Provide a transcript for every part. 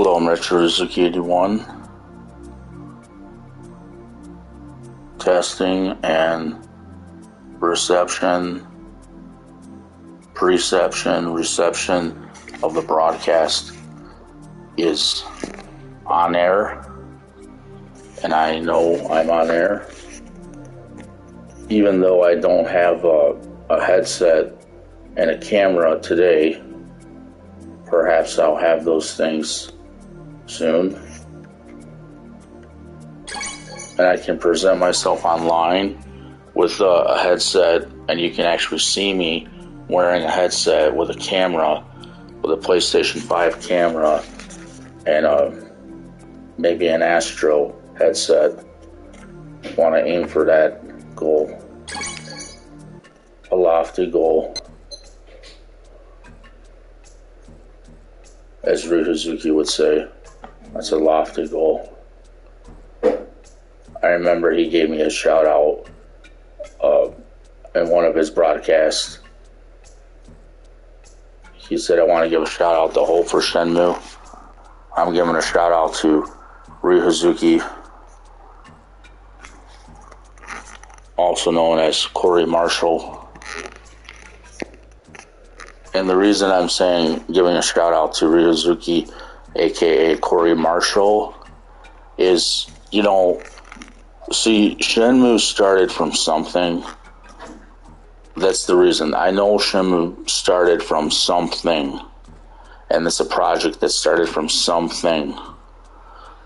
Hello, I'm RetroRyoHazuki81. Testing and reception of the broadcast is on air, and I know I'm on air. Even though I don't have a headset and a camera today, perhaps I'll have those things soon. And I can present myself online with a headset, and you can actually see me wearing a headset with a camera, with a PlayStation 5 camera, and maybe an Astro headset. Want to aim for that goal. A lofty goal. As Hazuki would say, that's a lofty goal. I remember he gave me a shout out in one of his broadcasts. He said, I want to give a shout out to Hope for Shenmue. I'm giving a shout out to Hazuki, also known as Corey Marshall. And the reason I'm saying giving a shout out to Hazuki, aka Corey Marshall, is, see, Shenmue started from something. That's the reason. I know Shenmue started from something, and it's a project that started from something.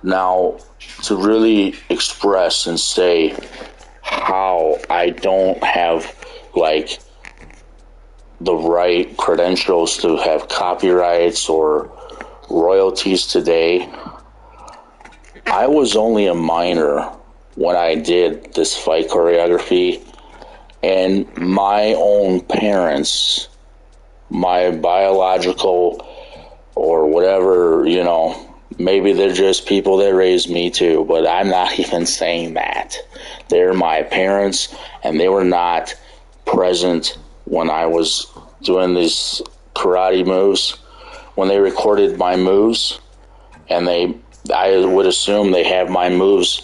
Now, to really express and say how I don't have, the right credentials to have copyrights or royalties today, I was only a minor when I did this fight choreography, and my own parents, my biological or whatever, maybe they're just people that raised me too, but I'm not even saying that. They're my parents, and they were not present when I was doing these karate moves. When they recorded my moves, and I would assume they have my moves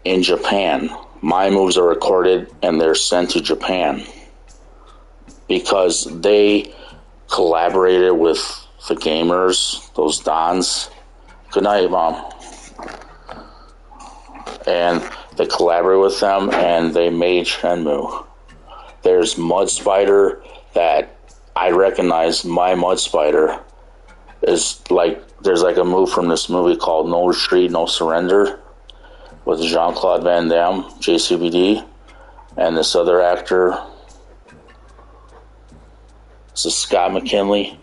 in Japan. My moves are recorded and they're sent to Japan because they collaborated with the gamers, those Dons. Good night, Mom. And they collaborated with them, and they made Shenmue. There's Mud Spider that I recognize. My Mud Spider is there's a move from this movie called No Retreat, No Surrender with Jean-Claude Van Damme, JCVD, and this other actor. This is Scott McKinley.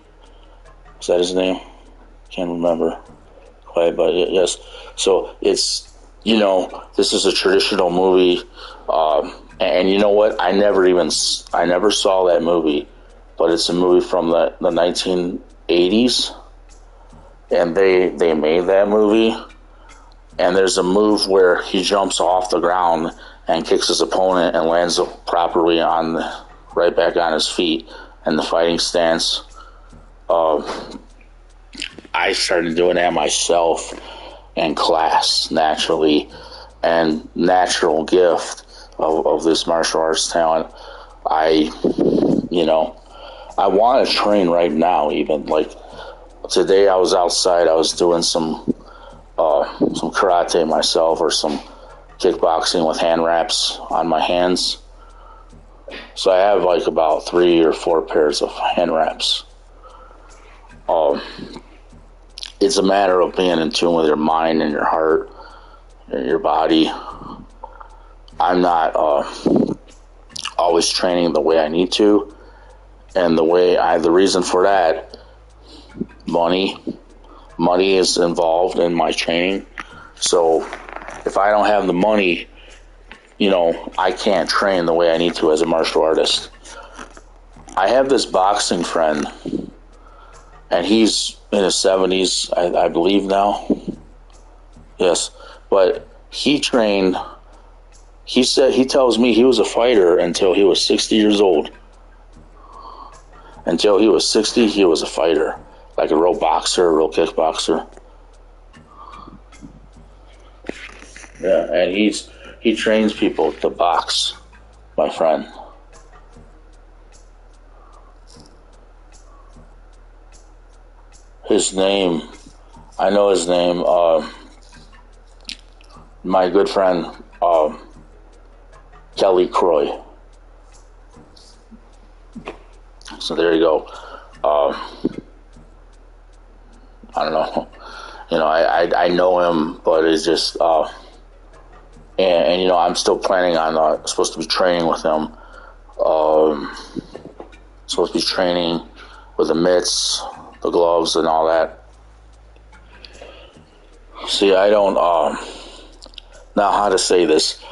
Is that his name? Can't remember quite, but yes. So it's, this is a traditional movie. And you know what? I never saw that movie, but it's a movie from the 1980s, and they made that movie. And there's a move where he jumps off the ground and kicks his opponent and lands properly right back on his feet in the fighting stance. I started doing that myself in class, naturally, and natural gift of this martial arts talent. I want to train right now. Even today, I was outside. I was doing some karate myself, or some kickboxing with hand wraps on my hands. So I have about 3 or 4 pairs of hand wraps. It's a matter of being in tune with your mind and your heart and your body. I'm not always training the way I need to, and the reason for that, money is involved in my training. So if I don't have the money, I can't train the way I need to as a martial artist. I have this boxing friend, and he's in his 70s, I believe now. Yes, but he trained. He tells me he was a fighter until he was 60 years old. Until he was 60, he was a fighter, like a real boxer, a real kickboxer. Yeah, and he trains people to box, my friend. His name, I know his name. My good friend Kelly Croy. So there you go. I don't know. I know him, but it's just and I'm still planning on supposed to be training with him. Supposed to be training with the mitts, the gloves, and all that. See, I don't now how to say this.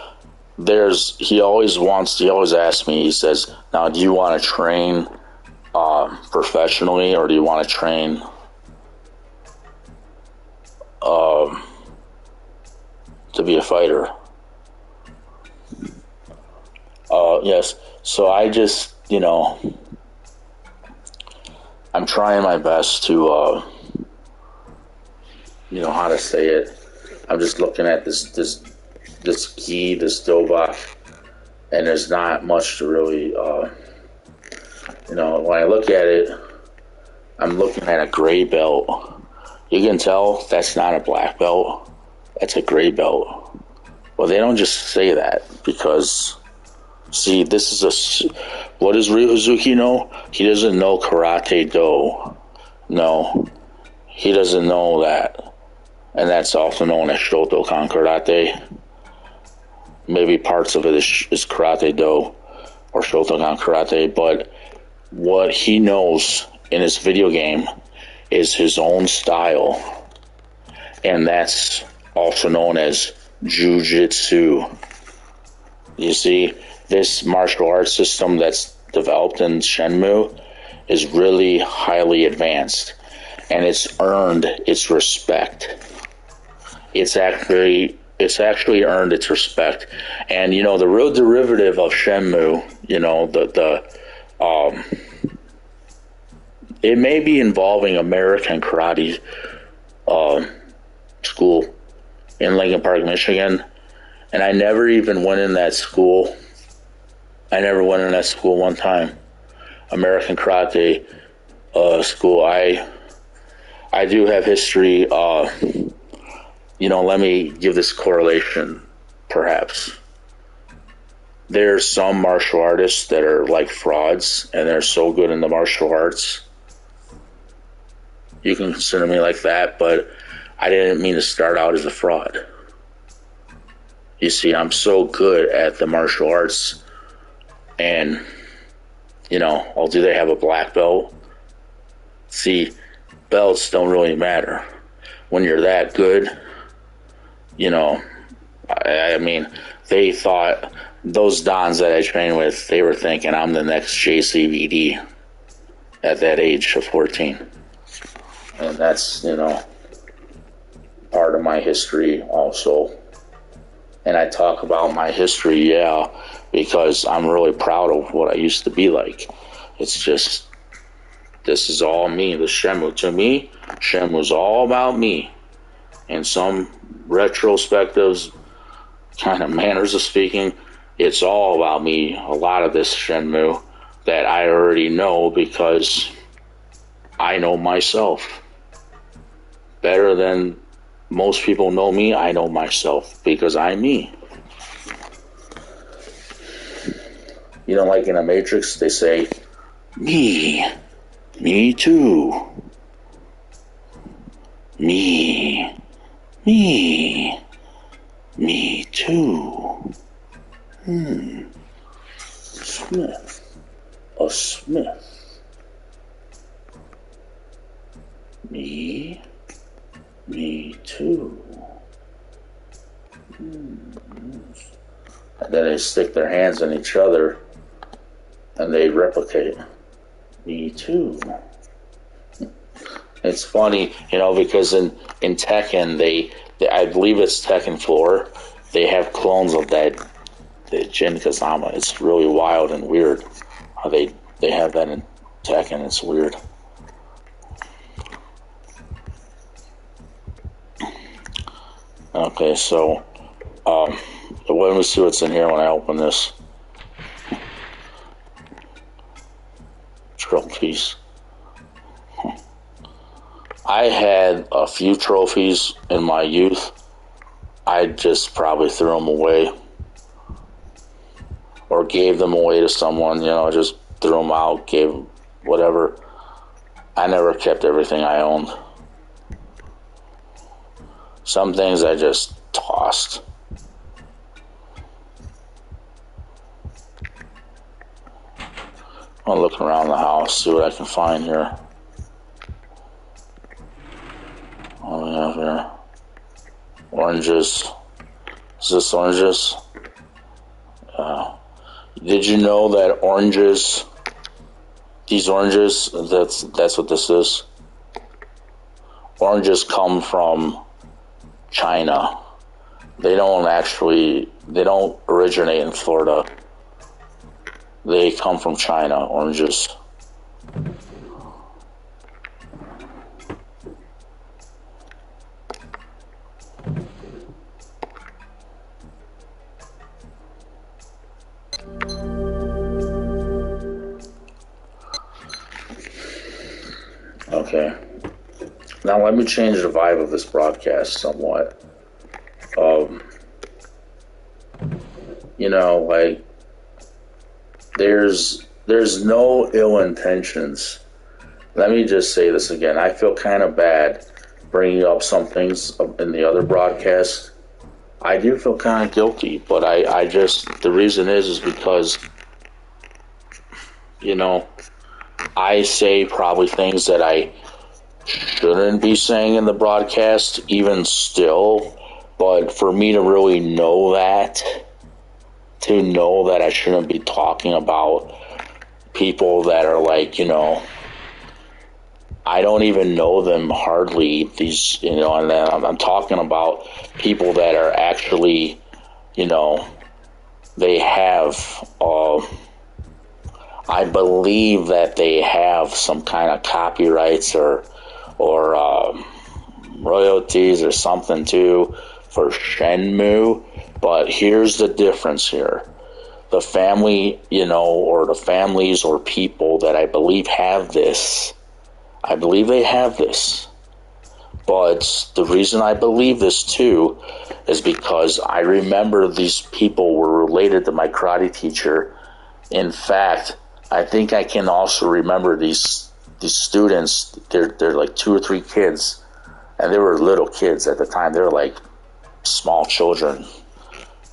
He always asks me. He says, "Now, do you want to train professionally, or do you want to train to be a fighter?" Yes. So I just, I'm trying my best to, how to say it. I'm just looking at this gi, this dobak, and there's not much to really, when I look at it, I'm looking at a gray belt. You can tell that's not a black belt. That's a gray belt. Well, they don't just say that because, see, this is what does RetroRyoHazuki know? He doesn't know Karate Do. No, he doesn't know that. And that's also known as Shotokan Karate. Maybe parts of it is Karate Do or Shotokan Karate, but what he knows in his video game is his own style, and that's also known as Jiu-Jitsu. You see, this martial arts system that's developed in Shenmue is really highly advanced, and it's earned its respect. It's actually earned its respect. And the real derivative of Shenmue, it may be involving American Karate school in Lincoln Park, Michigan, and I never even went in that school. I never went in that school one time. American Karate school. I do have history. Let me give this correlation, perhaps. There's some martial artists that are like frauds, and they're so good in the martial arts. You can consider me like that, but I didn't mean to start out as a fraud. You see, I'm so good at the martial arts, and, do they have a black belt? See, belts don't really matter. When you're that good, I mean, they thought, those dons that I trained with, they were thinking I'm the next JCVD at that age of 14. And that's, part of my history also. And I talk about my history, because I'm really proud of what I used to be like. It's just, this is all me. The Shenmue, to me, Shenmue's all about me. And some retrospectives, kind of manners of speaking, it's all about me. A lot of this Shenmue that I already know because I know myself. Better than most people know me, I know myself because I'm me. Like in a Matrix, they say, me too. Me too. Smith. A Smith. Me too. And then they stick their hands on each other and they replicate. Me too. It's funny, because in Tekken, they I believe it's Tekken 4, they have clones of the Jin Kazama. It's really wild and weird how they have that in Tekken. It's weird. Okay, so Let me see what's in here when I open this. Trophies. I had a few trophies in my youth. I just probably threw them away. Or gave them away to someone, just threw them out, gave whatever. I never kept everything I owned. Some things I just tossed. I'm looking around the house, see what I can find here. What do we have here? Oranges. Is this oranges? Did you know that oranges, these oranges, that's what this is? Oranges come from China. They don't originate in Florida. They come from China, oranges. Okay. Now let me change the vibe of this broadcast somewhat. There's no ill intentions. Let me just say this again. I feel kind of bad bringing up some things in the other broadcast. I do feel kind of guilty, but the reason is because, I say probably things that I shouldn't be saying in the broadcast, even still. But for me to really know that, I shouldn't be talking about people that are like, I don't even know them hardly. These, and I'm talking about people that are actually, they have, I believe that they have some kind of copyrights or royalties or something too for Shenmue. But here's the difference here. The family, or the families or people that I believe have this, I believe they have this. But the reason I believe this too is because I remember these people were related to my karate teacher. In fact, I think I can also remember these students. They're like 2 or 3 kids, and they were little kids at the time. They were like small children.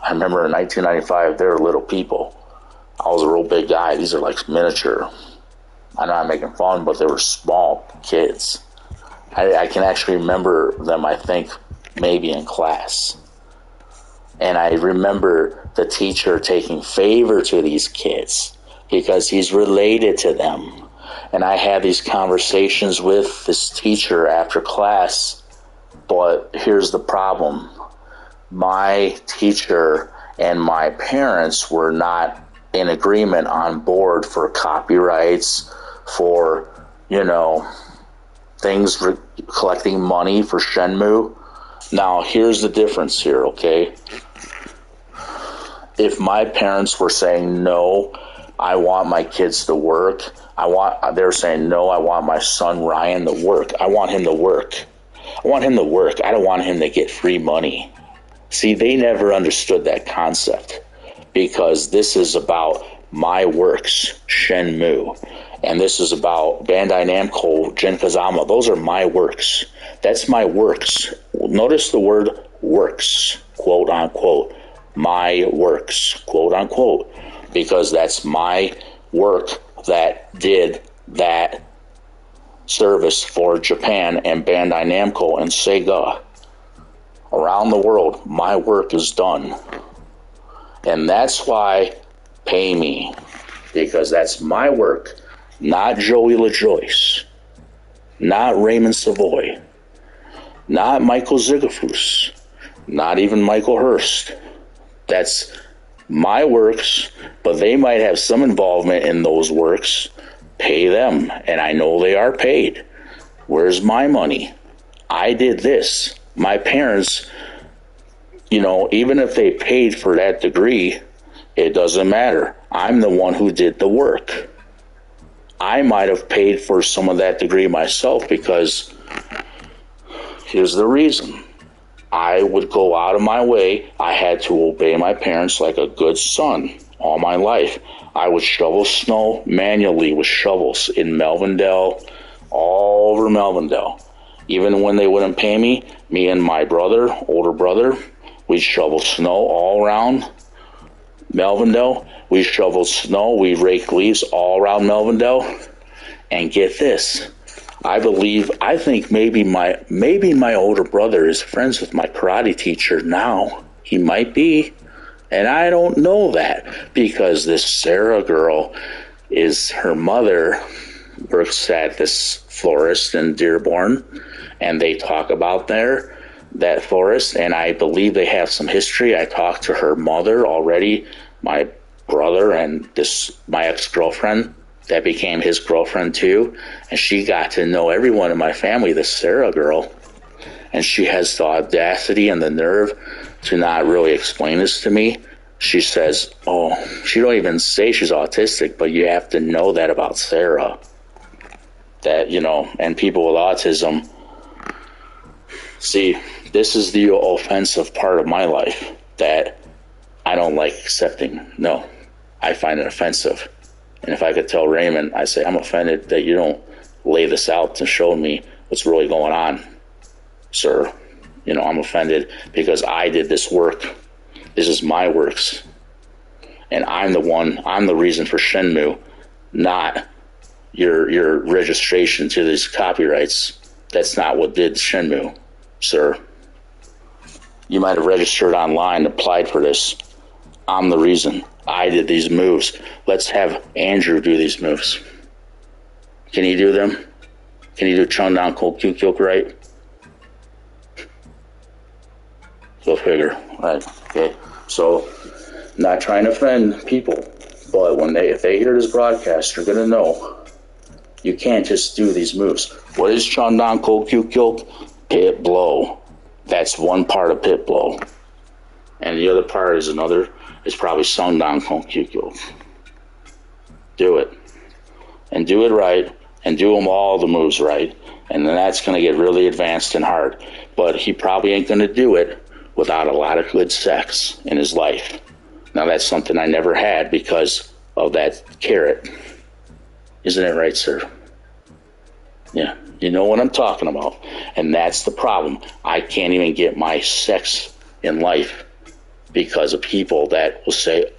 I remember in 1995, they were little people. I was a real big guy. These are like miniature. I'm not making fun, but they were small kids. I can actually remember them, I think, maybe in class. And I remember the teacher taking favor to these kids because he's related to them. And I had these conversations with this teacher after class. But here's the problem. My teacher and my parents were not in agreement on board for copyrights, for, things collecting money for Shenmue. Now, here's the difference here, okay? If my parents were saying, no, I want my kids to work, they're saying, no, I want my son Ryan to work. I want him to work. I want him to work. I don't want him to get free money. See, they never understood that concept because this is about my works, Shenmue. And this is about Bandai Namco, Jin Kazama. Those are my works. That's my works. Notice the word works, quote unquote. My works, quote unquote. Because that's my work that did that service for Japan and Bandai Namco and Sega. Around the world, my work is done. And that's why pay me. Because that's my work. Not Joey LaJoyce, not Raymond Savoy, not Michael Zigafus, not even Michael Hurst. That's my works, but they might have some involvement in those works. Pay them, and I know they are paid. Where's my money? I did this. My parents, even if they paid for that degree, it doesn't matter. I'm the one who did the work. I might have paid for some of that degree myself because here's the reason. I would go out of my way. I had to obey my parents like a good son all my life. I would shovel snow manually with shovels in Melvindale, all over Melvindale. Even when they wouldn't pay me and my brother, older brother, we'd shovel snow all around Melvindale. We shoveled snow, we raked leaves all around Melvindale. And get this, I think maybe my older brother is friends with my karate teacher now. He might be. And I don't know that because this Sarah girl her mother works at this florist in Dearborn, and they talk about that florist, and I believe they have some history. I talked to her mother already, my brother, and my ex-girlfriend that became his girlfriend too, and she got to know everyone in my family, this Sarah girl, and she has the audacity and the nerve to not really explain this to me. She says, she don't even say she's autistic, but you have to know that about Sarah. That, and people with autism. See, this is the offensive part of my life that I don't like accepting. No, I find it offensive. And if I could tell Raymond, I say, I'm offended that you don't lay this out to show me what's really going on, sir. I'm offended because I did this work. This is my works. And I'm the reason for Shenmue, not your registration to these copyrights. That's not what did Shenmue, sir. You might have registered online, applied for this. I'm the reason. I did these moves. Let's have Andrew do these moves. Can he do them? Can he do Chundan Cold Kyuk right? Go figure. Right. Okay. So, not trying to offend people, but if they hear this broadcast, you're gonna know you can't just do these moves. What is Chundan Cold Kyuk? Pit blow. That's one part of pit blow, and the other part is probably Sungdan Cold Kyuk. Do it, and do it right, and do them all the moves right, and then that's gonna get really advanced and hard. But he probably ain't gonna do it without a lot of good sex in his life. Now that's something I never had because of that carrot. Isn't it right, sir? Yeah, you know what I'm talking about. And that's the problem. I can't even get my sex in life because of people that will say,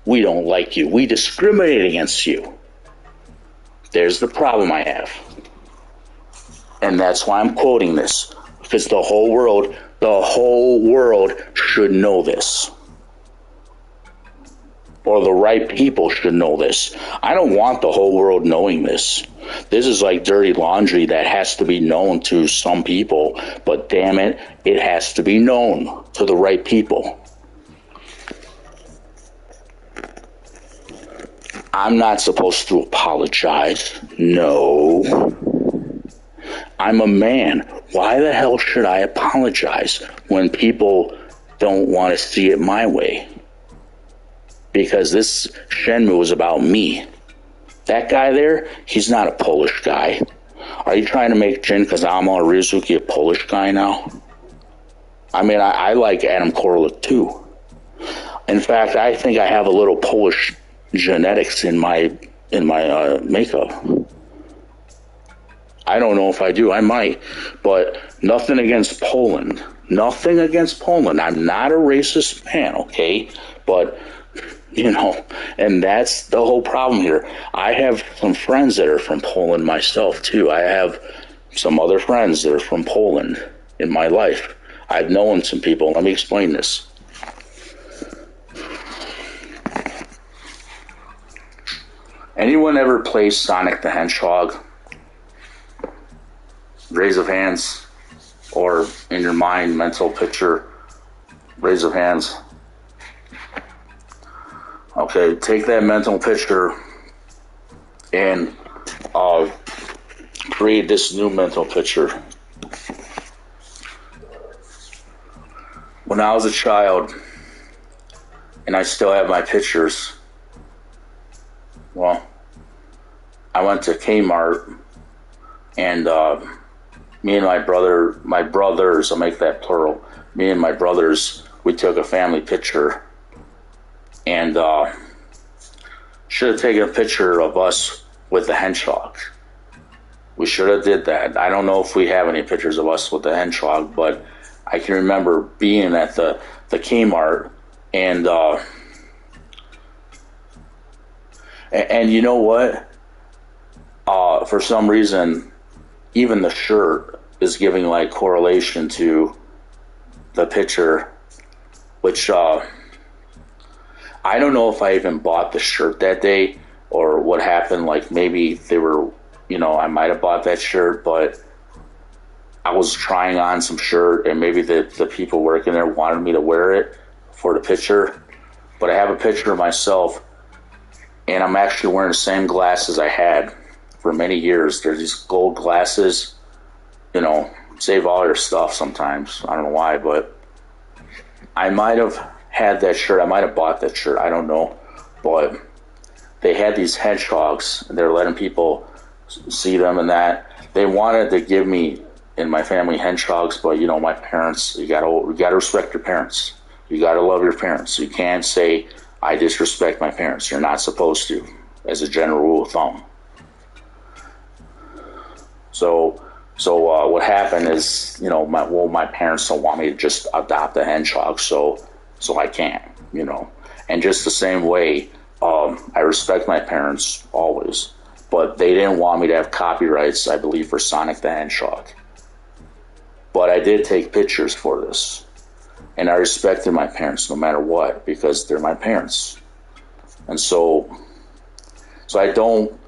we don't like you. We discriminate against you. There's the problem I have. And that's why I'm quoting this. Because the whole world should know this. Or the right people should know this. I don't want the whole world knowing this. This is like dirty laundry that has to be known to some people, but damn it, it has to be known to the right people. I'm not supposed to apologize. No. I'm a man. Why the hell should I apologize when people don't want to see it my way? Because this Shenmue is about me. That guy there, he's not a Polish guy. Are you trying to make Jin Kazama or Ryozuki a Polish guy now? I mean, I like Adam Korlick too. In fact, I think I have a little Polish genetics in my makeup. I don't know if I do. I might. But nothing against Poland. Nothing against Poland. I'm not a racist man, okay? But, and that's the whole problem here. I have some friends that are from Poland myself, too. I have some other friends that are from Poland in my life. I've known some people. Let me explain this. Anyone ever play Sonic the Hedgehog? Raise of hands, or in your mind, mental picture, raise of hands. Okay, take that mental picture and create this new mental picture. I was a child, and I still have my pictures, well, I went to Kmart, and me and my brothers, I'll make that plural, me and my brothers, we took a family picture, and should have taken a picture of us with the hedgehog. We should have did that. I don't know if we have any pictures of us with the hedgehog, but I can remember being at the Kmart, and you know what? For some reason, even the shirt is giving like correlation to the picture, which I don't know if I even bought the shirt that day or what happened. Like maybe they were, I might have bought that shirt, but I was trying on some shirt, and maybe the people working there wanted me to wear it for the picture. But I have a picture of myself, and I'm actually wearing the same glasses I had for many years. There's these gold glasses, save all your stuff sometimes. I don't know why, but I might have had that shirt. I might have bought that shirt. I don't know. But they had these hedgehogs, and they're letting people see them, and that they wanted to give me and my family hedgehogs, but my parents, you gotta respect your parents. You gotta love your parents. You can't say I disrespect my parents. You're not supposed to, as a general rule of thumb. So what happened is, my parents don't want me to just adopt a hedgehog, so I can't, And just the same way, I respect my parents always, but they didn't want me to have copyrights, I believe, for Sonic the Hedgehog. But I did take pictures for this, and I respected my parents no matter what, because they're my parents. And so I don't,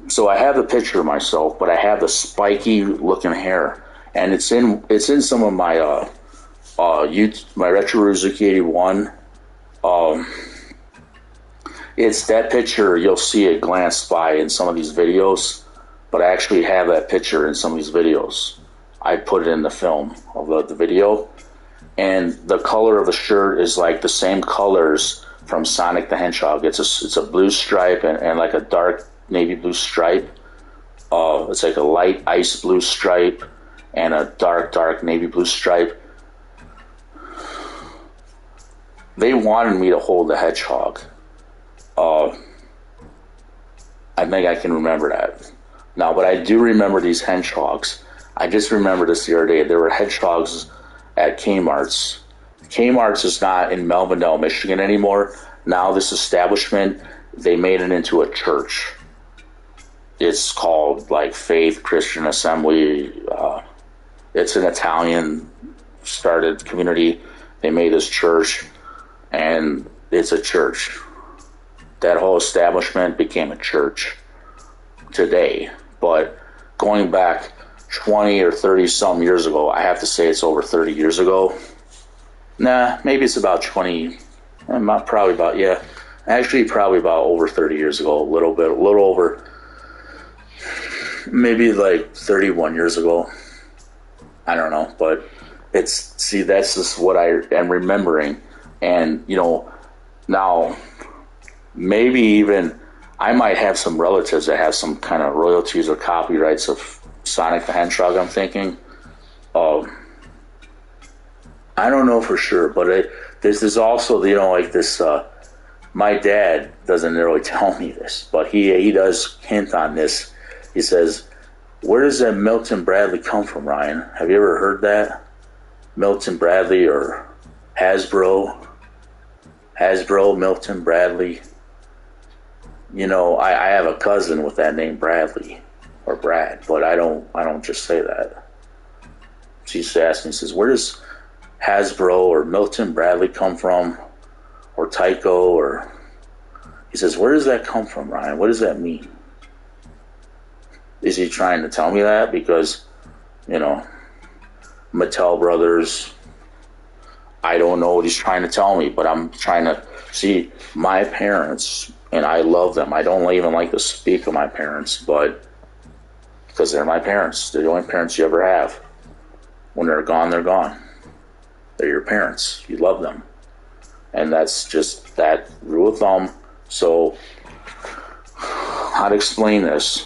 so I have the picture of myself, but I have the spiky looking hair, and it's in some of my my RetroRyoHazuki81. It's that picture, you'll see it glanced by in some of these videos, but I actually have that picture in some of these videos. I put it in the film of the video, and the color of the shirt is like the same colors from Sonic the Hedgehog. It's a blue stripe and like a dark navy blue stripe. It's like a light ice blue stripe and a dark navy blue stripe. They wanted me to hold the hedgehog. I think I can remember that now, but I do remember these hedgehogs. I just remember this the other day. There were hedgehogs at Kmart's. Kmart's is not in Melvindale, Michigan anymore. Now this establishment, they made it into a church. It's called like Faith Christian Assembly. It's an Italian started community. They made this church, and it's a church. That whole establishment became a church today. But going back 20 or 30 some years ago, I have to say it's over 30 years ago. Nah, maybe it's about 20, probably about, yeah. Actually, probably about over 30 years ago, a little over, maybe like 31 years ago. I don't know, but that's just what I am remembering. And, now, maybe even I might have some relatives that have some kind of royalties or copyrights of Sonic the Hedgehog, I'm thinking. I don't know for sure, but there's also, like this, my dad doesn't really tell me this, but he does hint on this. He says, where does that Milton Bradley come from, Ryan? Have you ever heard that? Milton Bradley or Hasbro, Milton Bradley. I have a cousin with that name, Bradley or Brad, but I don't just say that. She used to ask me, says, where does Hasbro or Milton Bradley come from, or Tyco, or he says, where does that come from, Ryan? What does that mean? Is he trying to tell me that because, Mattel Brothers? I don't know what he's trying to tell me, but I'm trying to see my parents, and I love them. I don't even like to speak of my parents, but because they're my parents. They're the only parents you ever have. When they're gone, they're gone. They're your parents. You love them. And that's just that rule of thumb. So, how to explain this?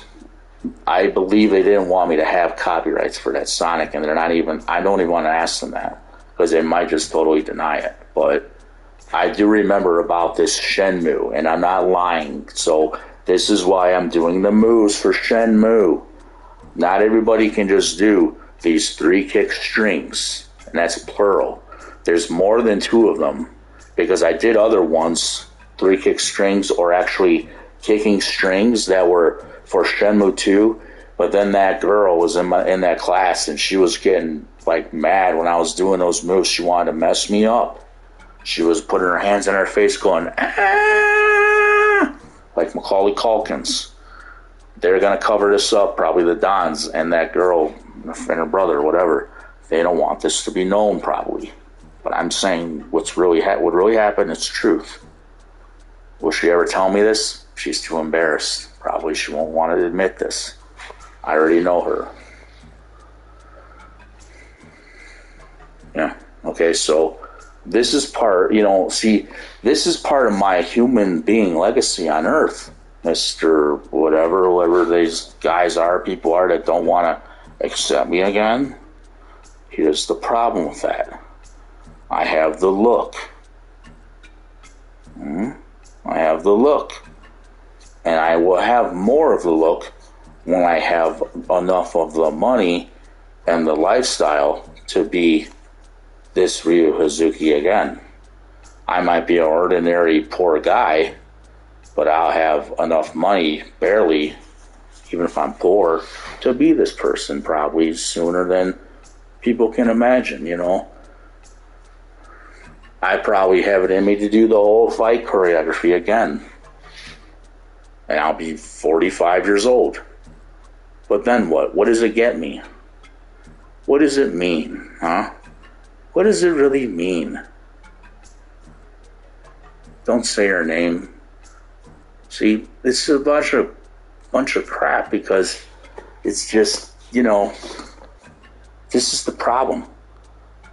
I believe they didn't want me to have copyrights for that Sonic, and they're not even, I don't even want to ask them that, because they might just totally deny it. But I do remember about this Shenmue, and I'm not lying. So this is why I'm doing the moves for Shenmue. Not everybody can just do these 3 kick strings, and that's plural. There's more than 2 of them, because I did other ones, 3 kick strings, or actually kicking strings that were for Shenmue 2, but then that girl was in that class, and she was getting like mad when I was doing those moves. She wanted to mess me up. She was putting her hands on her face going, ah! Like Macaulay Culkin's. They're going to cover this up, probably the Dons, and that girl and her brother, whatever. They don't want this to be known, probably. But I'm saying what really happened is truth. Will she ever tell me this? She's too embarrassed. Probably she won't want to admit this. I already know her. Yeah. Okay, so this is part, this is part of my human being legacy on Earth. Mr. whoever these guys are, people are that don't want to accept me again. Here's the problem with that. I have the look. I have the look. And I will have more of the look when I have enough of the money and the lifestyle to be this RetroRyoHazuki again. I might be an ordinary poor guy, but I'll have enough money, barely, even if I'm poor, to be this person probably sooner than people can imagine, I probably have it in me to do the whole fight choreography again. And I'll be 45 years old. But then what? What does it get me? What does it mean, huh? What does it really mean? Don't say her name. See, it's a bunch of crap, because it's just, this is the problem.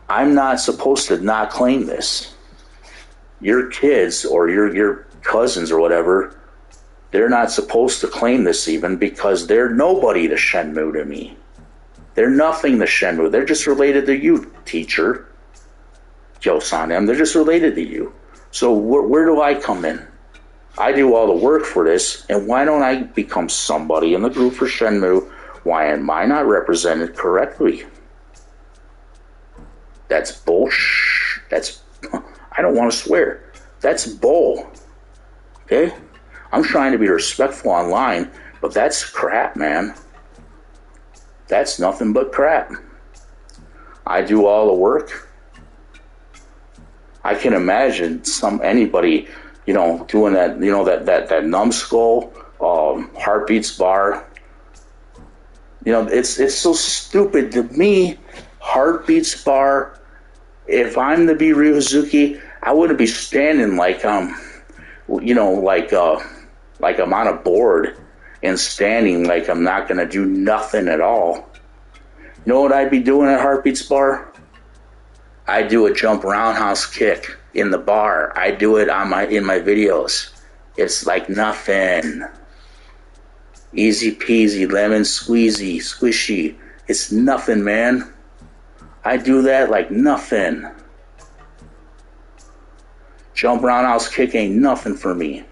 I'm not supposed to not claim this. Your kids or your cousins or whatever, they're not supposed to claim this even, because they're nobody to Shenmue to me. They're nothing to Shenmue. They're just related to you, teacher. Kyo-san, they're just related to you. So where do I come in? I do all the work for this, and why don't I become somebody in the group for Shenmue? Why am I not represented correctly? That's bullshit. I don't want to swear. That's bull. Okay? I'm trying to be respectful online, but that's crap, man. That's nothing but crap. I do all the work. I can imagine anybody, doing that, that numbskull, heartbeats bar. It's so stupid to me. Heartbeats bar. If I'm to be RetroRyoHazuki, I wouldn't be standing like I'm on a board and standing like I'm not going to do nothing at all. You know what I'd be doing at Heartbeats Bar? I do a jump roundhouse kick in the bar. I do it in my videos. It's like nothing. Easy peasy, lemon squeezy, squishy. It's nothing, man. I do that like nothing. Jump roundhouse kick ain't nothing for me.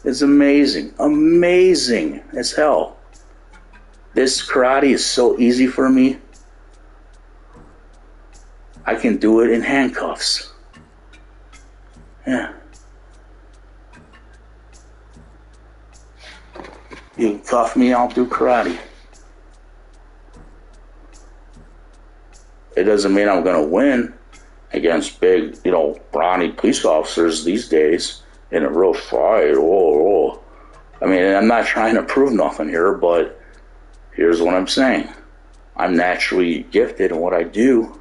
It's amazing. Amazing as hell. This karate is so easy for me. I can do it in handcuffs. Yeah. You can cuff me, I'll do karate. It doesn't mean I'm going to win against big, brawny police officers these days in a real fight. Oh. I mean, I'm not trying to prove nothing here, but here's what I'm saying. I'm naturally gifted in what I do.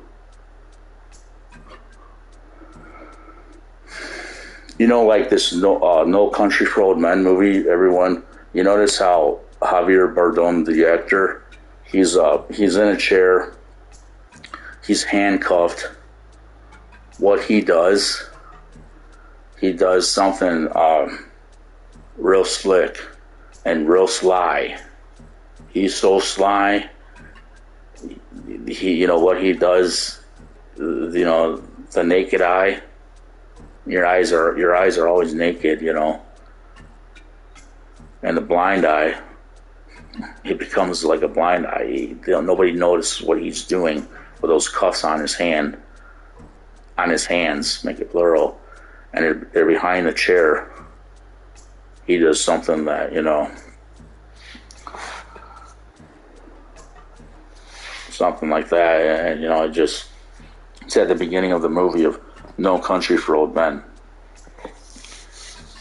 Like this No Country for Old Men movie, everyone, you notice how Javier Bardem, the actor, he's in a chair, he's handcuffed. What he does something real slick and real sly. He's so sly. He, what he does, the naked eye. Your eyes are always naked, and the blind eye. It becomes like a blind eye. Nobody notices what he's doing with those cuffs on his hands, make it plural, and they're behind the chair. He does something that, something like that, and it's at the beginning of the movie of No Country for Old Men.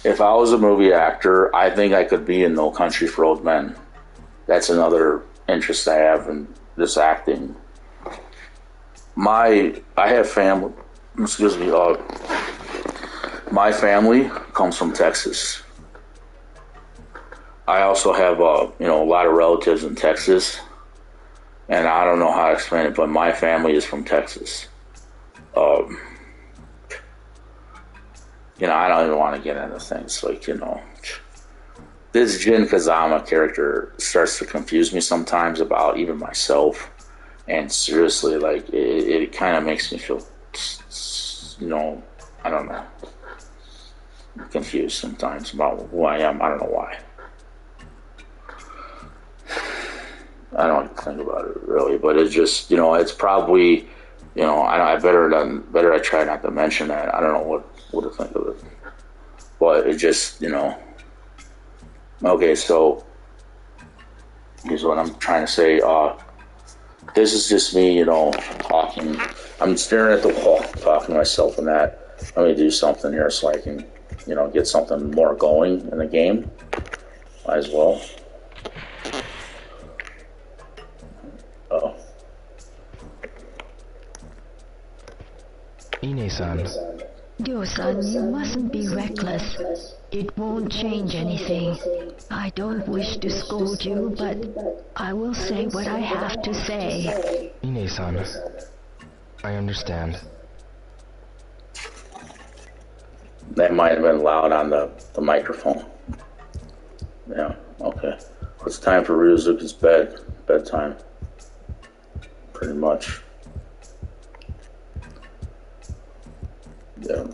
If I was a movie actor, I think I could be in No Country for Old Men. That's another interest I have in this acting. I have family. Excuse me. My family comes from Texas. I also have a lot of relatives in Texas, and I don't know how to explain it, but my family is from Texas. I don't even want to get into things like this Jin Kazama character starts to confuse me sometimes about even myself, and seriously, like it kind of makes me feel, I don't know, confused sometimes about who I am. I don't know why. I don't think about it really, but it's just it's probably I better I try not to mention that. I don't know what to think of it, but it just okay, so here's what I'm trying to say. This is just me, talking. I'm staring at the wall, talking to myself and that. Let me do something here so I can, get something more going in the game. Might as well. Oh. Ine-san. Ryo-san, you mustn't be reckless. It won't change anything. I don't wish to scold you, but I will say what I have to say. Ine-san, I understand. That might have been loud on the microphone. Yeah, okay. It's time for Ryozuki's bedtime. Pretty much. Yeah.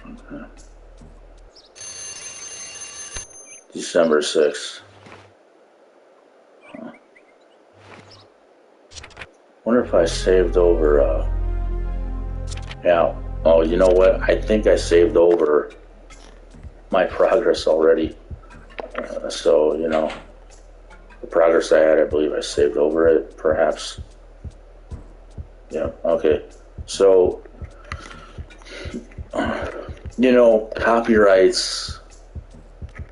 Okay. December 6th. Wonder if I saved over, yeah. Oh, you know what? I think I saved over my progress already. So, the progress I had, I believe I saved over it, perhaps. Yeah, okay. So, copyrights,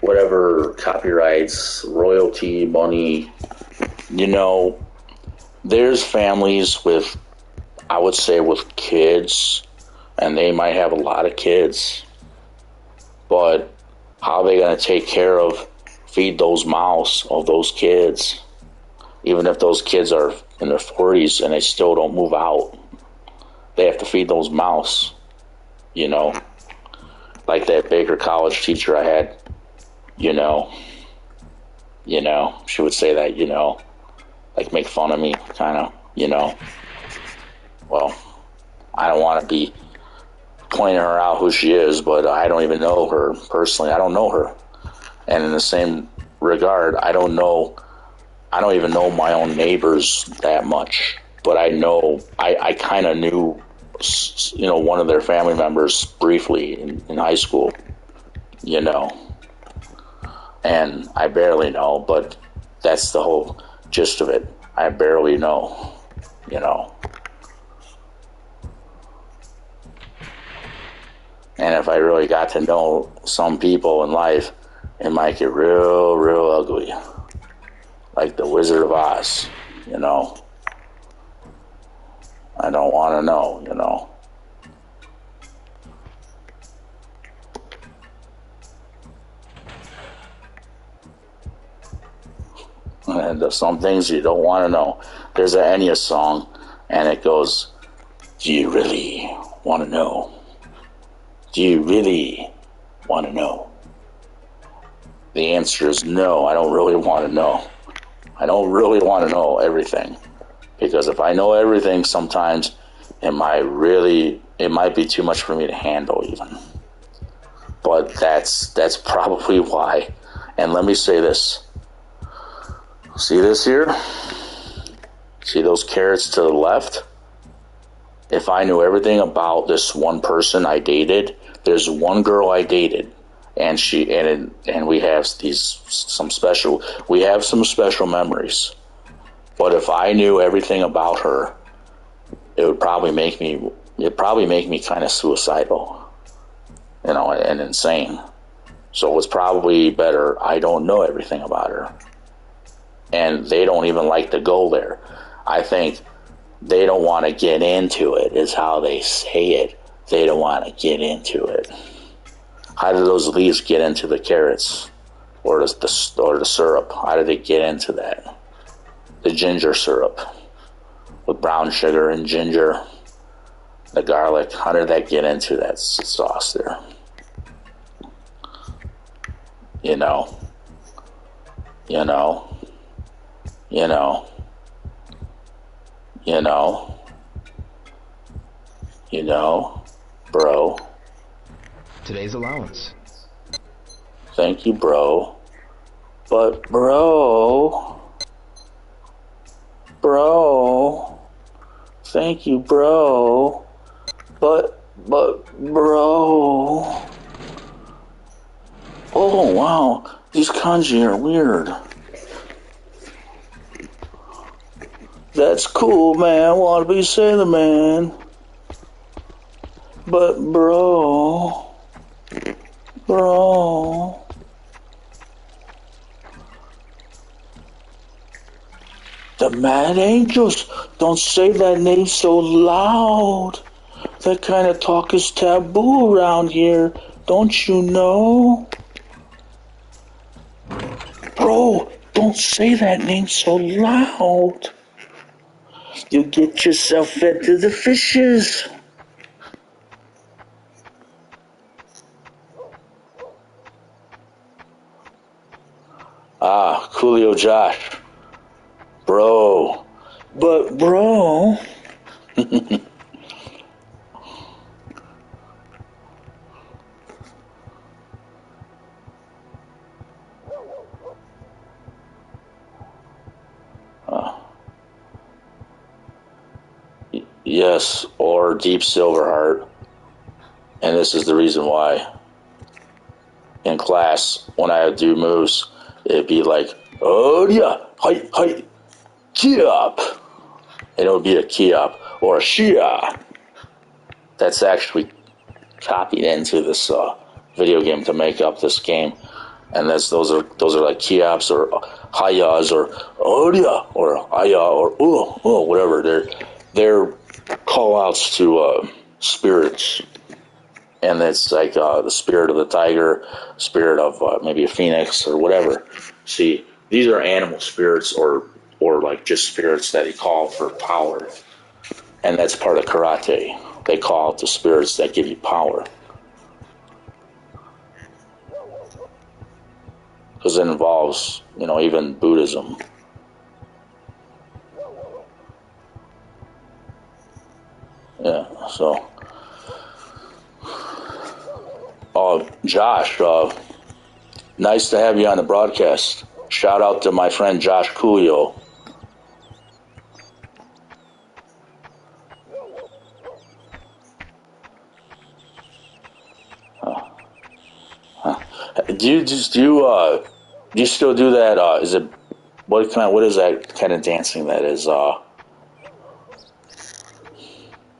whatever, copyrights, royalty, money, there's families with, I would say, with kids, and they might have a lot of kids, but how are they going to take care of, feed those mouths of those kids, even if those kids are in their 40s and they still don't move out? They have to feed those mouths, like that Baker College teacher I had, she would say that, like make fun of me, kind of, well, I don't want to be pointing her out who she is, but I don't even know her personally. I don't know her. And in the same regard, I don't even know my own neighbors that much, but I know, I kind of knew, one of their family members briefly in high school, and I barely know, but that's the whole gist of it. I barely know, and if I really got to know some people in life, it might get real, real ugly, like the Wizard of Oz, I don't want to know, and some things you don't want to know. There's an Enya song, and it goes, do you really want to know? Do you really want to know? The answer is no, I don't really want to know. I don't really want to know everything. Because if I know everything, sometimes it might be too much for me to handle even. But that's probably why. And let me say this. See this here? See those carrots to the left? If I knew everything about this one person I dated, there's one girl I dated, and we have some special memories. But if I knew everything about her, it'd probably make me kind of suicidal, and insane. So it's probably better I don't know everything about her. And they don't even like to go there. I think they don't want to get into it, is how they say it. They don't want to get into it. How do those leaves get into the carrots or the syrup? How do they get into that? The ginger syrup with brown sugar and ginger, the garlic. How did that get into that sauce there? You know, bro. Today's allowance. Thank you, bro. But, bro. Thank you, bro. But, bro. Oh, wow. These kanji are weird. That's cool, man. Want to be Sailor Man. But, bro. The Mad Angels. Don't say that name so loud. That kind of talk is taboo around here. Don't you know? Bro, don't say that name so loud. You get yourself fed to the fishes. Ah, Coolio Josh. Bro. But, bro. Yes, or Deep Silverheart. And this is the reason why. In class, when I would do moves, it'd be like, oh yeah, hi, key up. And it would be a key up or a shia. That's actually copied into this video game to make up this game. And those are like key ups or hayas or oh yeah or aya or whatever. They're call outs to spirits. And it's like the spirit of the tiger, spirit of maybe a phoenix or whatever. See, these are animal spirits or like just spirits that he called for power. And that's part of karate. They call it the spirits that give you power. Because it involves, even Buddhism. Yeah, so... Josh, nice to have you on the broadcast. Shout out to my friend Josh Coolio. Do you still do that? Is it what is that kind of dancing that is?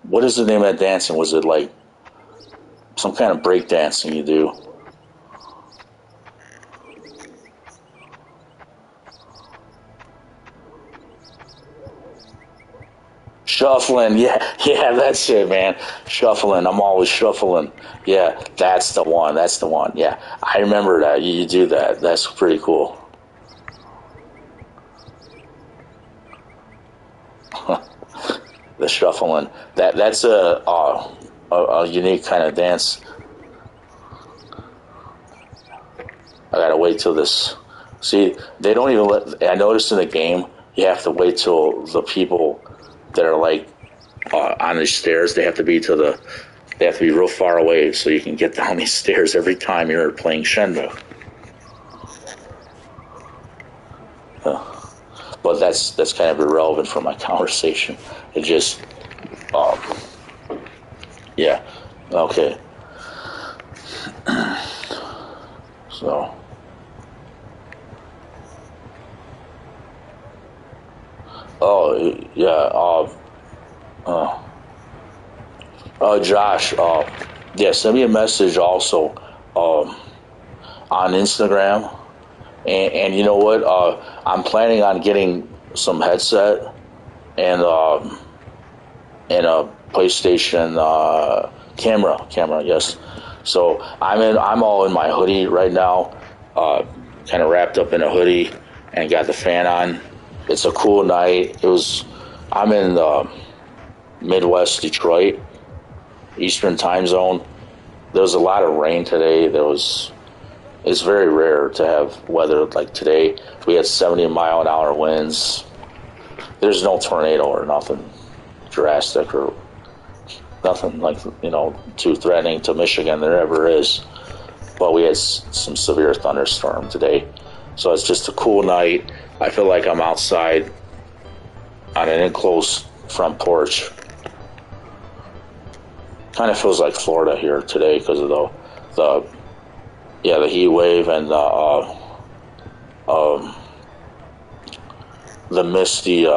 What is the name of that dancing? Was it like some kind of break dancing you do? Shuffling, yeah, that's it, man. Shuffling, I'm always shuffling. Yeah, that's the one. Yeah, I remember that. You do that. That's pretty cool. the shuffling. That's a unique kind of dance. I gotta wait till this. See, they don't even let. I noticed in the game, you have to wait till the people that are like on these stairs. They have to be real far away so you can get down these stairs every time you're playing Shenmue. But that's kind of irrelevant for my conversation. It just, yeah, okay. So, Josh, yeah, send me a message also on Instagram. And you know what? I'm planning on getting some headset and a PlayStation camera. Yes. So I'm all in my hoodie right now, kind of wrapped up in a hoodie and got the fan on. It's a cool night. I'm in Midwest Detroit, Eastern time zone. There was a lot of rain today. It's very rare to have weather like today. We had 70-mile-an-hour winds. There's no tornado or nothing drastic or nothing like, too threatening to Michigan. There ever is. But we had some severe thunderstorm today. So it's just a cool night. I feel like I'm outside on an enclosed front porch. Kind of feels like Florida here today because of the heat wave and the misty,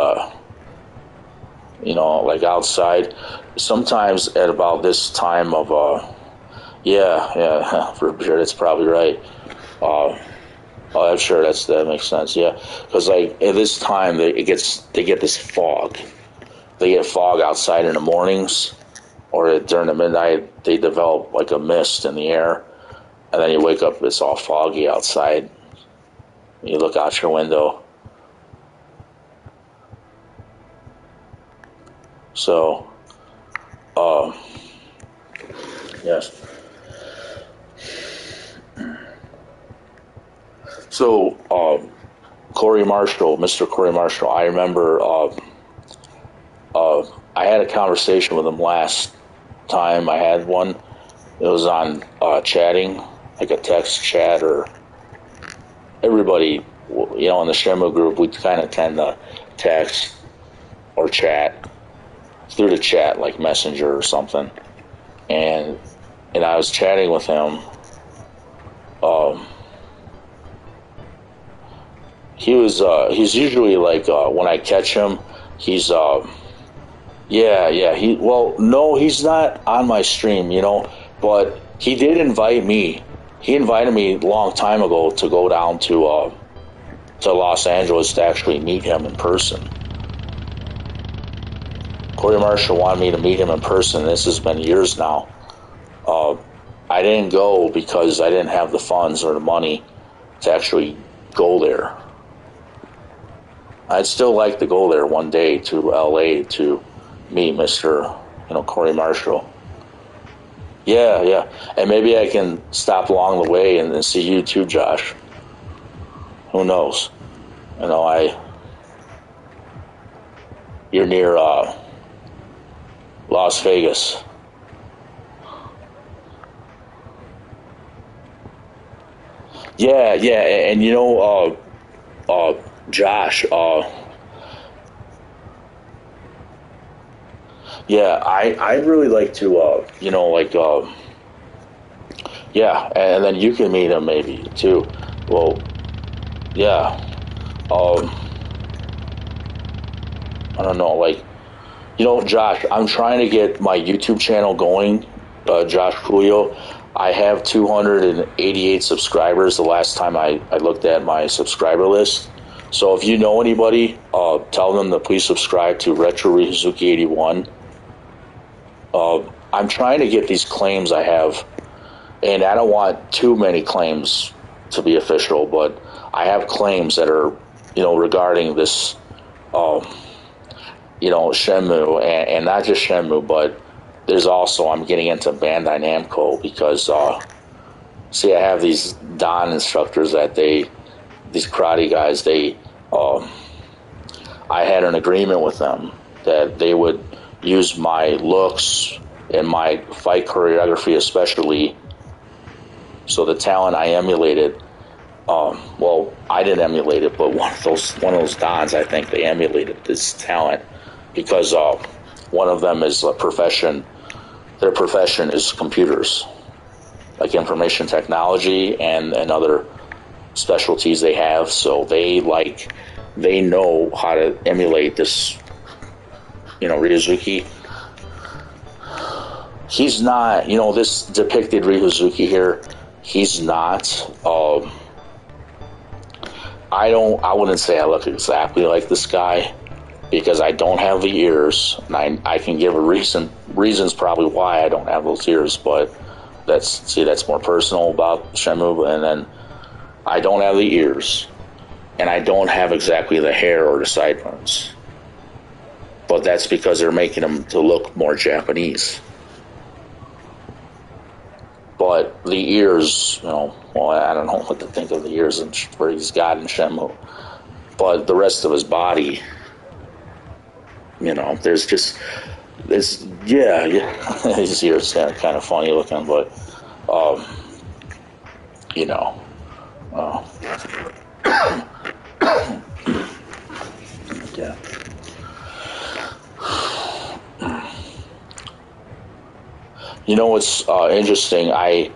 like outside. Sometimes at about this time of, for sure, that's probably right. I'm sure that makes sense. Yeah, because like at this time they get this fog. They get fog outside in the mornings, or during the midnight they develop like a mist in the air. And then you wake up, it's all foggy outside. You look out your window. So, yes. So, Corey Marshall, Mr. Corey Marshall, I remember I had a conversation with him last time I had one. It was on chatting, like a text chat, or everybody, in the Shenmue group, we kind of tend to text or chat through the chat, like Messenger or something. And I was chatting with him. He's usually like, when I catch him, he's, no, he's not on my stream, but he did invite me. He invited me a long time ago to go down to Los Angeles to actually meet him in person. Corey Marshall wanted me to meet him in person. This has been years now. I didn't go because I didn't have the funds or the money to actually go there. I'd still like to go there one day to LA to meet Mr. Corey Marshall. Yeah. And maybe I can stop along the way and see you too, Josh. Who knows? You're near Las Vegas. Yeah, and Josh, I'd really like to, and then you can meet him maybe too. Well, yeah, I don't know, Josh, I'm trying to get my YouTube channel going, Josh Julio. I have 288 subscribers the last time I looked at my subscriber list. So if you know anybody, tell them to please subscribe to RetroRyoHazuki81. I'm trying to get these claims I have, and I don't want too many claims to be official, but I have claims that are, regarding this Shenmue, and not just Shenmue, but there's also, I'm getting into Bandai Namco because, see, I have these Dan instructors that these karate guys, I had an agreement with them that they would use my looks and my fight choreography especially, so the talent I emulated, well, I didn't emulate it, but one of those Dons, I think they emulated this talent because one of them is a profession. Their profession is computers, like information technology and other specialties they have. So they know how to emulate this, Ryohazuki. He's not, this depicted Ryohazuki here. He's not. I wouldn't say I look exactly like this guy because I don't have the ears, and I can give reasons probably why I don't have those ears, but that's more personal about Shenmue. And then I don't have the ears, and I don't have exactly the hair or the sideburns, but that's because they're making him to look more Japanese. But the ears, well, I don't know what to think of the ears and where he's got in Shenmue. But the rest of his body, there's just this, yeah. His ears are kind of funny looking, but yeah. What's interesting? I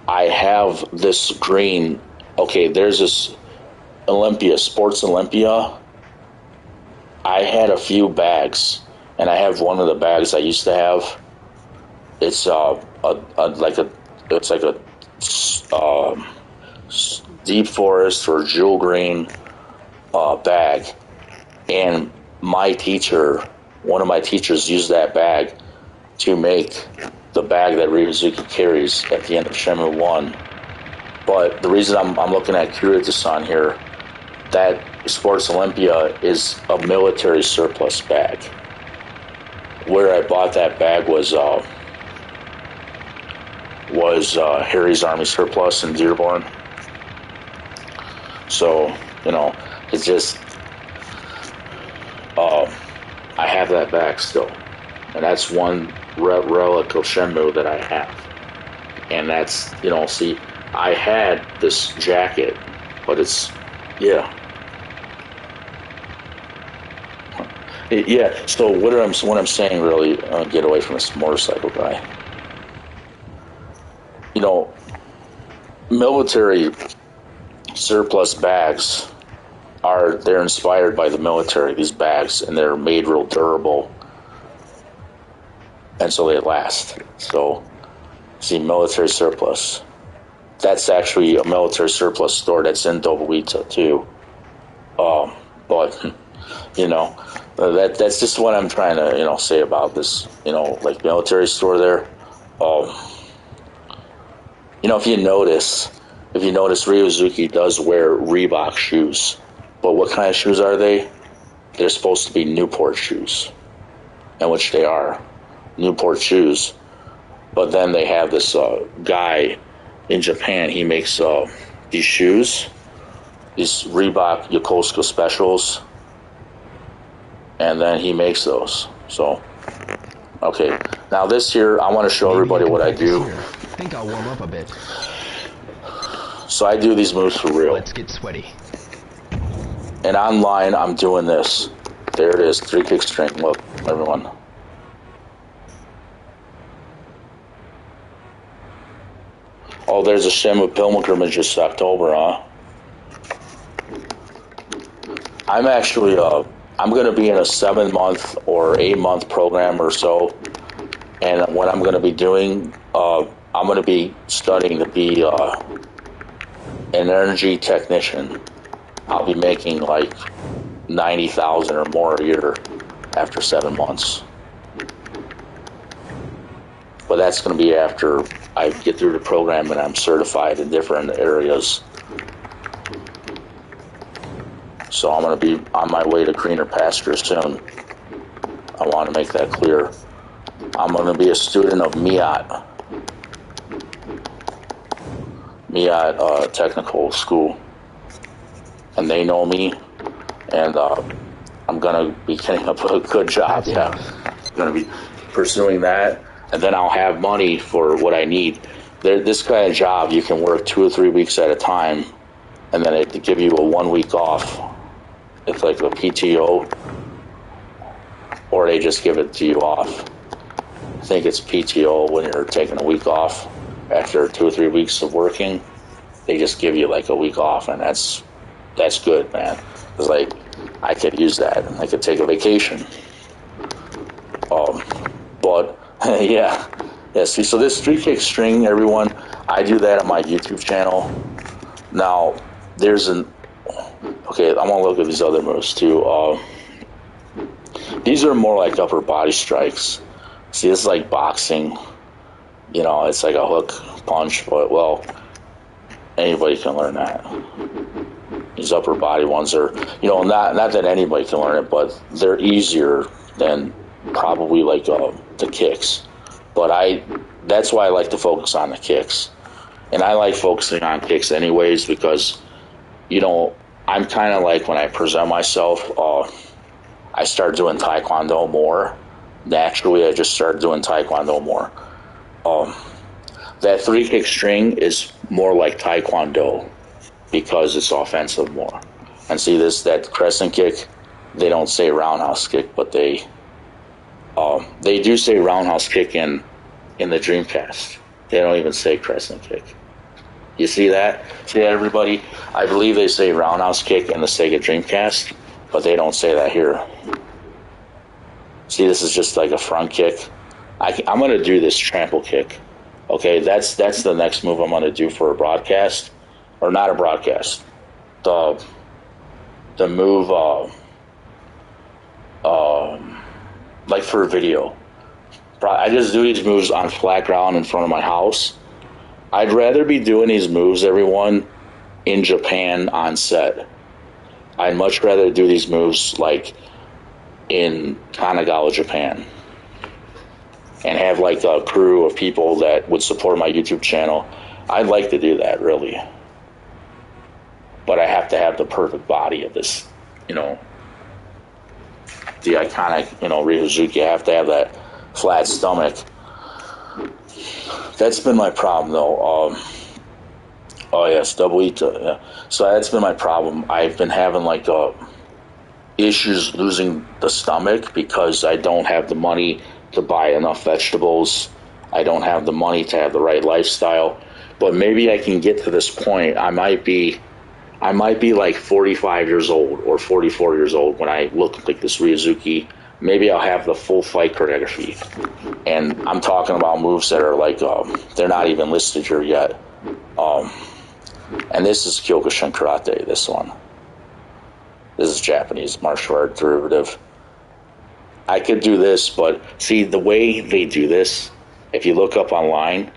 have this green. Okay, there's this Sports Olympia. I had a few bags, and I have one of the bags I used to have. It's it's like a deep forest or jewel green bag, and one of my teachers used that bag to make the bag that Ryohazuki carries at the end of Shenmue 1. But the reason I'm looking at Kirita-san here, that Sports Olympia is a military surplus bag. Where I bought that bag was Harry's Army Surplus in Dearborn. So, it's just, I have that bag still. And that's one relic of Shenmue that I have. And that's, see, I had this jacket, but it's, yeah. Yeah, so what I'm saying really, get away from this motorcycle guy. Military surplus bags they're inspired by the military, these bags, and they're made real durable. And so they last. So, see, military surplus. That's actually a military surplus store that's in Dobuita, too. But, that's just what I'm trying to, say about this, like military store there. If you notice, Ryohazuki does wear Reebok shoes. But what kind of shoes are they? They're supposed to be Newport shoes, and which they are. Newport shoes, but then they have this guy in Japan. He makes these shoes, these Reebok Yokosuka specials, and then he makes those. So, okay, now this here, I want to show everybody what I do. I think I'll warm up a bit. So I do these moves for real. Let's get sweaty. And online, I'm doing this. There it is, 3-kick string. Look, everyone. Oh, there's a Shenmue pilgrimage this October, huh? I'm actually, I'm going to be in a 7-month or 8-month program or so. And what I'm going to be doing, I'm going to be studying to be an energy technician. I'll be making like $90,000 or more a year after 7 months. But that's going to be after I get through the program and I'm certified in different areas. So I'm going to be on my way to greener pastures soon. I want to make that clear. I'm going to be a student of Miat Technical School, and they know me, and I'm going to be getting a good job. That's Yeah, enough. going to be pursuing that, and then I'll have money for what I need. This kind of job, you can work 2 or 3 weeks at a time, and then they give you a 1 week off. It's like a PTO, or they just give it to you off. I think it's PTO when you're taking a week off after 2 or 3 weeks of working. They just give you like a week off, and that's good, man. It's like I could use that. I could take a vacation. But yeah. See, so this 3-kick string, everyone, I do that on my YouTube channel. Now, there's okay, I'm gonna look at these other moves too. These are more like upper body strikes. See, this is like boxing. You know, it's like a hook punch, but well, anybody can learn that. These upper body ones are, you know, not that anybody can learn it, but they're easier than probably like the kicks. But that's why I like to focus on the kicks. And I like focusing on kicks anyways because, you know, I'm kind of like when I present myself, I start doing Taekwondo more. Naturally, I just started doing Taekwondo more. That 3-kick string is more like Taekwondo because it's offensive more. And see that crescent kick, they don't say roundhouse kick, but they do say roundhouse kick in the Dreamcast. They don't even say crescent kick. You see that? See that, everybody? I believe they say roundhouse kick in the Sega Dreamcast, but they don't say that here. See, this is just like a front kick. I'm going to do this trample kick. Okay, that's the next move I'm going to do for a broadcast. Or not a broadcast. The move, like for a video. I just do these moves on flat ground in front of my house. I'd rather be doing these moves, everyone, in Japan on set. I'd much rather do these moves like in Kanagawa, Japan, and have like a crew of people that would support my YouTube channel. I'd like to do that, really. But I have to have the perfect body of this, you know, the iconic, you know, Ryohazuki. I have to have that flat stomach. That's been my problem, though. Oh, yes, double E. Yeah. So that's been my problem. I've been having, like, issues losing the stomach because I don't have the money to buy enough vegetables. I don't have the money to have the right lifestyle. But maybe I can get to this point. I might be like 45 years old or 44 years old when I look like this Ryohazuki. Maybe I'll have the full fight choreography. And I'm talking about moves that are like, they're not even listed here yet. And this is Kyokushin Karate, this one. This is Japanese martial art derivative. I could do this, but see, the way they do this, if you look up online,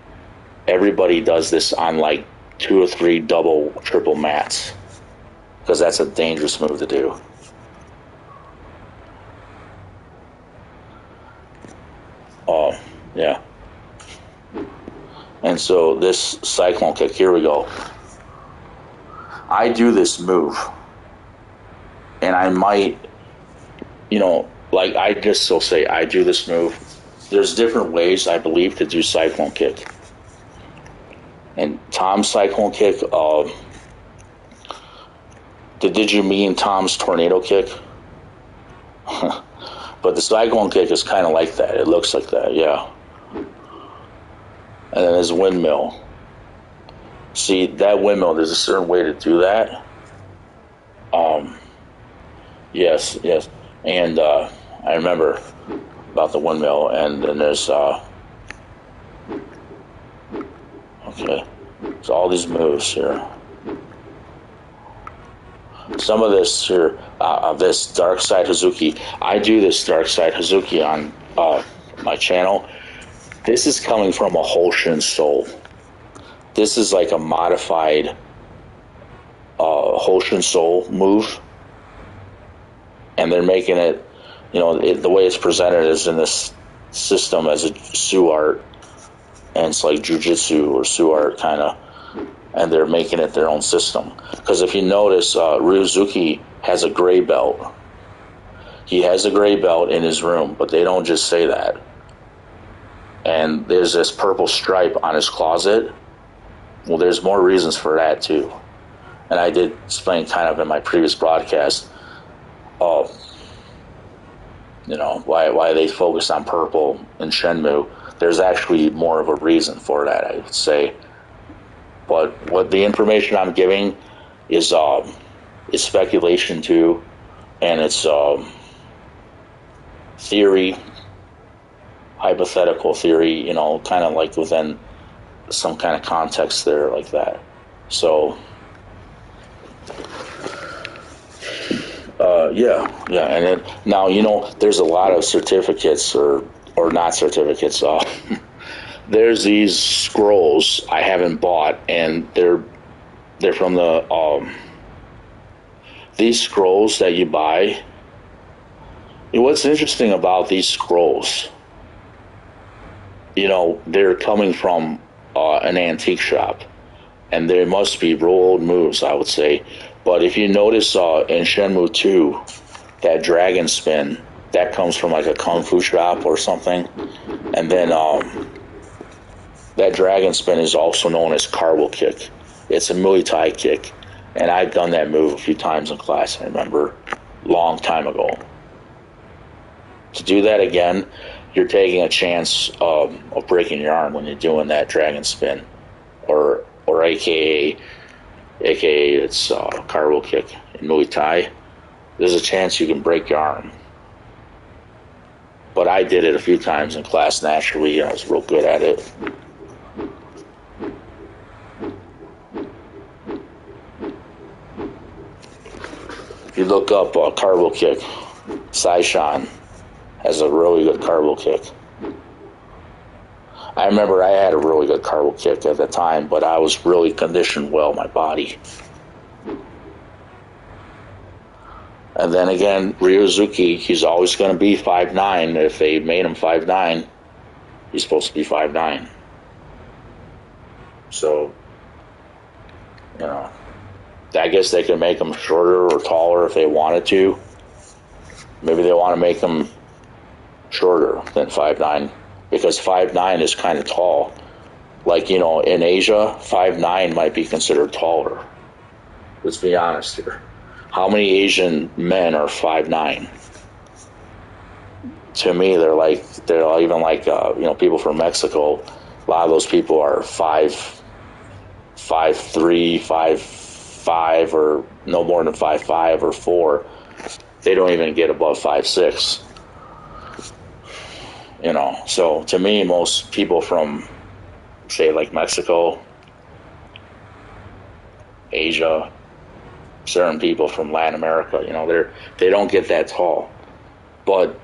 everybody does this on like 2 or 3 double, triple mats. Because that's a dangerous move to do. Yeah. And so this cyclone kick, here we go. I do this move. And I might, you know, like I just still say I do this move. There's different ways, I believe, to do cyclone kick. And Tom's cyclone kick, did you mean Tom's tornado kick? But the cyclone kick is kind of like that. It looks like that, yeah. And then there's windmill. See, that windmill, there's a certain way to do that. Yes. And I remember about the windmill. And then there's, okay. So all these moves here. Some of this here, this Dark Side Hazuki, I do this Dark Side Hazuki on my channel. This is coming from a Hoshin Soul. This is like a modified Hoshin Soul move. And they're making it, the way it's presented is in this system as a Sioux art, and it's like jujitsu or Sioux art kind of, and they're making it their own system. Because if you notice, Ryozuki has a gray belt. He has a gray belt in his room, but they don't just say that. And there's this purple stripe on his closet. Well, there's more reasons for that too. And I did explain kind of in my previous broadcast, why they focus on purple in Shenmue. There's actually more of a reason for that, I would say. But what the information I'm giving is speculation too, and it's theory, hypothetical theory, kind of like within some kind of context there like that. So, and then now, there's a lot of certificates or not certificates. There's these scrolls I haven't bought, and they're from the these scrolls that you buy. What's interesting about these scrolls, they're coming from an antique shop, and they must be real old moves, I would say. But if you notice in Shenmue 2, that dragon spin, that comes from like a kung fu shop or something. And then that dragon spin is also known as cartwheel kick. It's a Muay Thai kick. And I've done that move a few times in class, I remember, long time ago. To do that again, you're taking a chance of breaking your arm when you're doing that dragon spin. Or AKA it's cartwheel kick in Muay Thai. There's a chance you can break your arm. But I did it a few times in class naturally, and I was real good at it. If you look up cartwheel kick, Saishan has a really good cartwheel kick. I remember I had a really good cartwheel kick at the time, but I was really conditioned well, my body. And then again, Ryozuki, he's always going to be 5'9". If they made him 5'9", he's supposed to be 5'9". So, I guess they could make him shorter or taller if they wanted to. Maybe they want to make him shorter than 5'9", because 5'9" is kind of tall. Like, in Asia, 5'9" might be considered taller. Let's be honest here. How many Asian men are 5'9"? To me, they're even like people from Mexico. A lot of those people are 5'3", 5'5", or no more than 5'5" or 4. They don't even get above 5'6". So to me, most people from, say, like Mexico, Asia, certain people from Latin America, they don't get that tall. But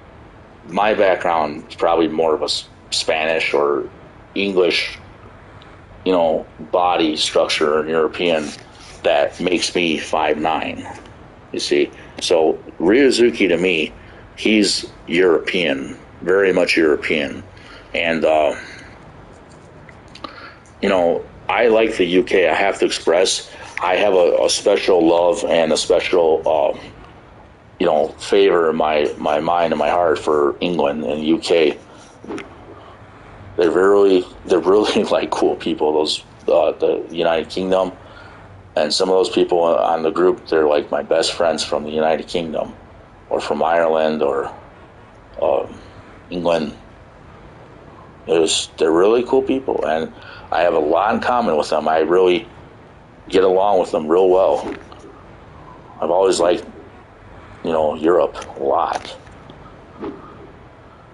my background is probably more of a Spanish or English, body structure and European that makes me 5'9". You see, so Ryozuki to me, he's European, very much European, and I like the UK. I have to express, I have a special love and a special, favor in my mind and my heart for England and UK. They're really like cool people. Those the United Kingdom, and some of those people on the group, they're like my best friends from the United Kingdom, or from Ireland, or England. They're really cool people, and I have a lot in common with them. I really get along with them real well. I've always liked, Europe a lot.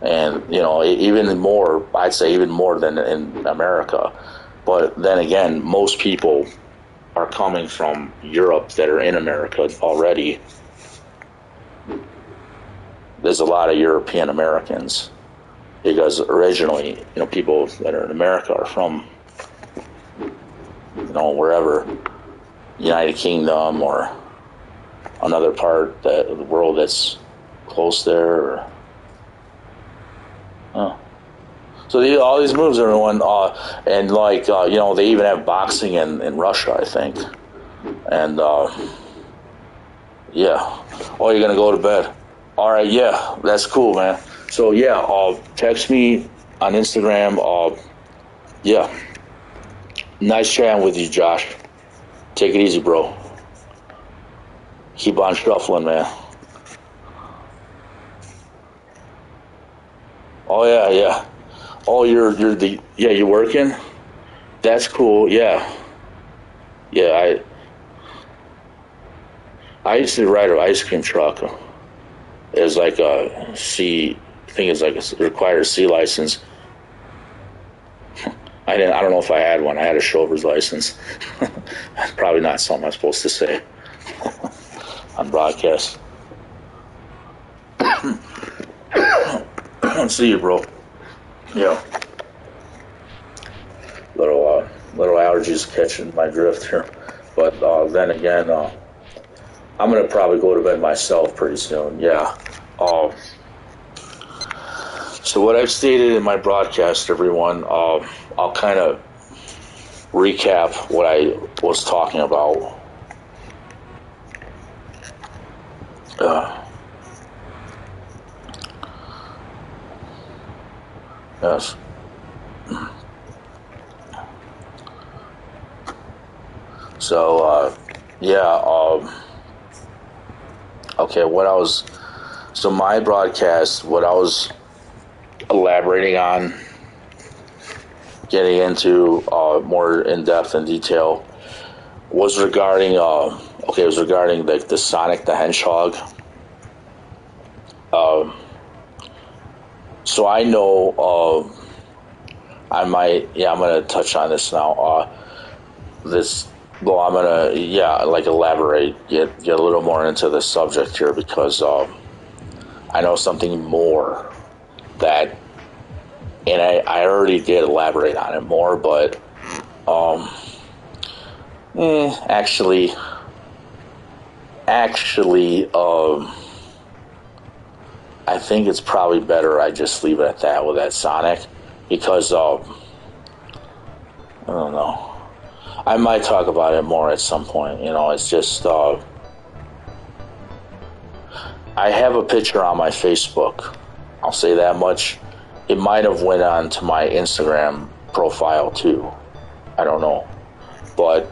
And, even more, I'd say even more than in America. But then again, most people are coming from Europe that are in America already. There's a lot of European Americans, because originally, people that are in America are from, wherever, United Kingdom or another part of the world that's close there. Or, oh. So all these moves are in one, and like they even have boxing in Russia, I think. And yeah. Oh, you're gonna go to bed. All right, yeah, that's cool, man. So yeah, text me on Instagram. Yeah, nice chatting with you, Josh. Take it easy, bro. Keep on shuffling, man. Oh yeah. Oh, you're working? That's cool. Yeah. I used to ride an ice cream truck. It was like a C. I think it's like a required C license. I don't know if I had one. I had a chauffeur's license. Probably not something I'm supposed to say on broadcast. See you, bro. Yeah. Little allergies catching my drift here, but then again, I'm gonna probably go to bed myself pretty soon. Yeah. So what I've stated in my broadcast, everyone, I'll kind of recap what I was talking about. Yes. So, okay, so my broadcast, what I was elaborating on, getting into more in depth and detail, was regarding, the Sonic the Hedgehog. So I know, I'm gonna touch on this now. I'm gonna, elaborate, get a little more into the subject here because I know something more that, and I already did elaborate on it more, but actually, I think it's probably better I just leave it at that with that Sonic, because I don't know. I might talk about it more at some point. It's just I have a picture on my Facebook. I'll say that much. It might have went on to my Instagram profile too. I don't know, but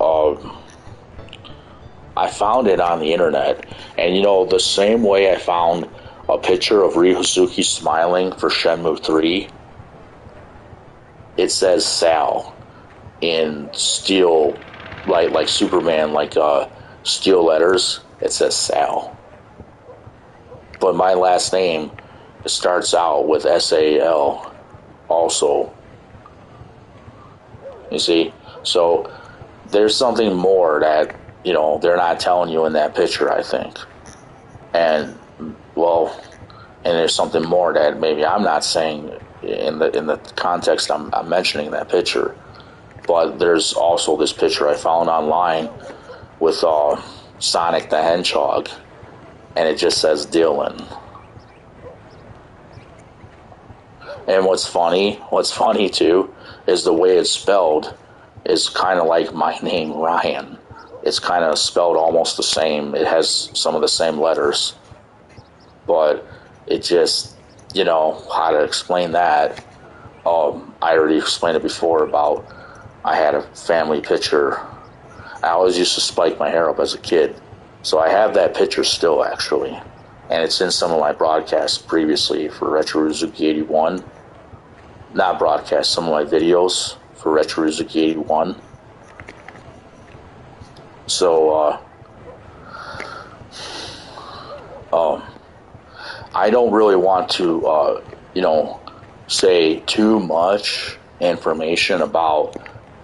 I found it on the internet, and the same way I found a picture of RetroRyoHazuki smiling for Shenmue 3, it says Sal in steel, like Superman, steel letters. It says Sal, but my last name starts out with SAL also. You see, so there's something more that they're not telling you in that picture, I think, and there's something more that maybe I'm not saying in the context I'm mentioning that picture. But there's also this picture I found online with Sonic the Hedgehog, and it just says Dylan. And what's funny too, is the way it's spelled is kind of like my name, Ryan. It's kind of spelled almost the same. It has some of the same letters, but it just, how to explain that. I already explained it before about I had a family picture. I always used to spike my hair up as a kid, so I have that picture still, actually, and it's in some of my broadcasts previously for RetroRyoHazuki81. Not broadcasts, some of my videos for RetroRyoHazuki81. So, I don't really want to, say too much information about,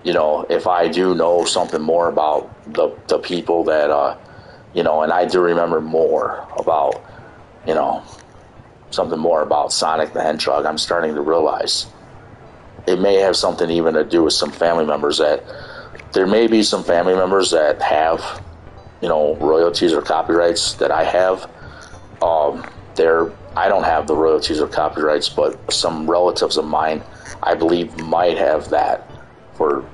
if I do know something more about the people that, and I do remember more about, something more about Sonic the Hedgehog. I'm starting to realize it may have something even to do with some family members there may be some family members that have, royalties or copyrights that I have. I don't have the royalties or copyrights, but some relatives of mine, I believe, might have that for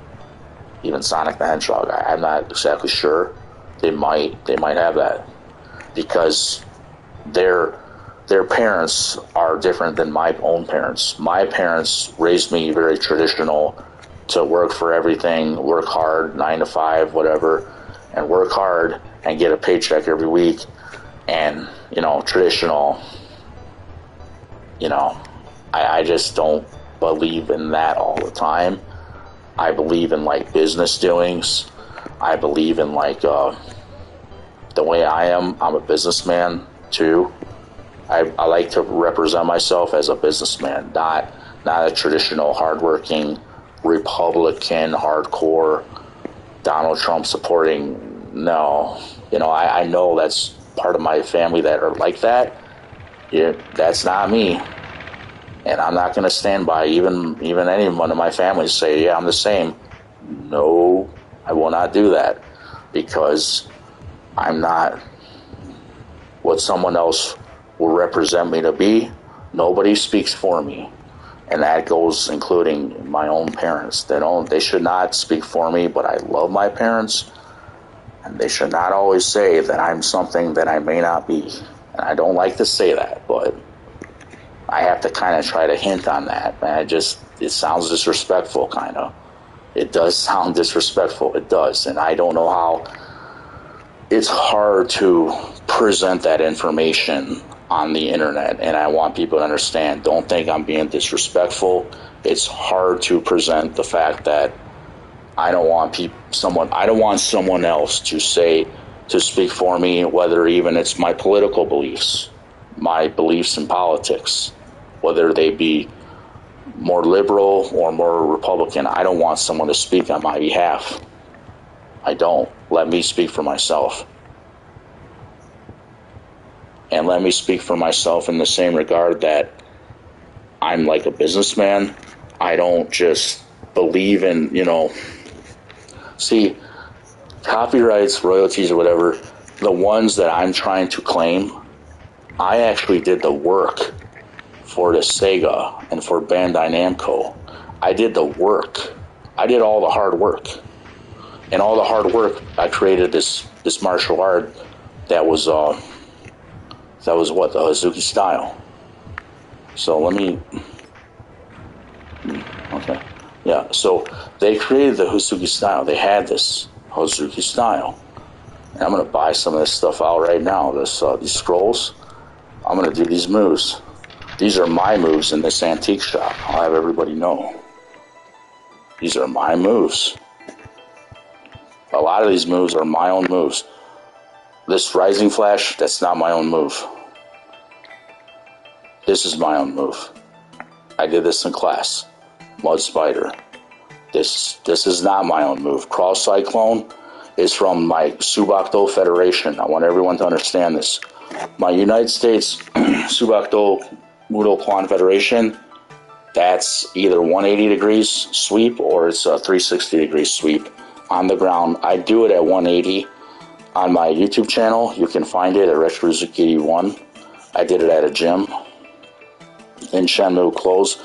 even Sonic the Hedgehog. I'm not exactly sure. They might have that because their parents are different than my own parents. My parents raised me very traditional, to work for everything, work hard, 9 to 5, whatever, and work hard and get a paycheck every week. And, traditional, I just don't believe in that all the time. I believe in, like, business doings. I believe in, like, the way I am. I'm a businessman, too. I like to represent myself as a businessman, not a traditional, hardworking, Republican, hardcore, Donald Trump supporting. No. I know that's part of my family that are like that. Yeah, that's not me. And I'm not going to stand by even anyone in my family say, yeah, I'm the same. No, I will not do that, because I'm not what someone else will represent me to be. Nobody speaks for me. And that goes including my own parents. They should not speak for me, but I love my parents. And they should not always say that I'm something that I may not be. And I don't like to say that, but I have to kind of try to hint on that. And it sounds disrespectful, kind of. It does sound disrespectful. It does. And I don't know how. It's hard to present that information on the internet. And I want people to understand, don't think I'm being disrespectful. It's hard to present the fact that I don't want someone else to speak for me, whether even it's my political beliefs, my beliefs in politics, whether they be more liberal or more Republican. I don't want someone to speak on my behalf. I don't. Let me speak for myself. And let me speak for myself in the same regard that I'm like a businessman. I don't just believe in, see, copyrights, royalties, or whatever, the ones that I'm trying to claim, I actually did the work for the Sega and for Bandai Namco. I did the work. I did all the hard work. And all the hard work, I created this martial art that was what, the Hazuki style. So let me, okay. Yeah, so they created the Hazuki style. They had this Hazuki style. And I'm going to buy some of this stuff out right now, these scrolls. I'm going to do these moves. These are my moves in this antique shop. I'll have everybody know. These are my moves. A lot of these moves are my own moves. This Rising Flash, that's not my own move. This is my own move. I did this in class. Mud Spider. This is not my own move. Cross Cyclone is from my Subakdo Federation. I want everyone to understand this. My United States Subakdo Mudo Kwan Federation, that's either 180 degrees sweep or it's a 360 degree sweep on the ground. I do it at 180 on my YouTube channel. You can find it at RetroRyoHazuki81. I did it at a gym in Shenmue Close.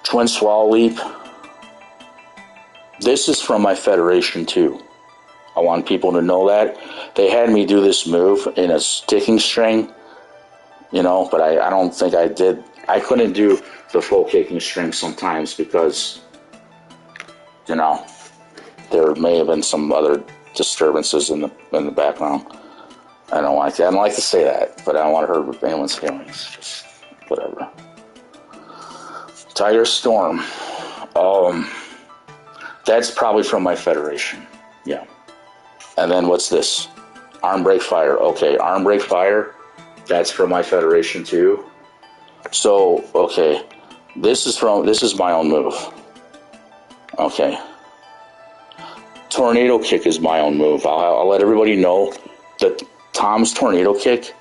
Twin Swallow Leap. This is from my federation too. I want people to know that. They had me do this move in a sticking string, but I don't think I did. I couldn't do the full kicking string sometimes because, there may have been some other disturbances in the background. I don't like to say that, but I don't want to hurt anyone's feelings. Just whatever. Tiger Storm. That's probably from my federation. Yeah. And then what's this? Arm Break Fire. Okay, Arm Break Fire. That's from my federation too. So, okay. This is my own move. Okay. Tornado Kick is my own move. I'll let everybody know that Tom's Tornado Kick,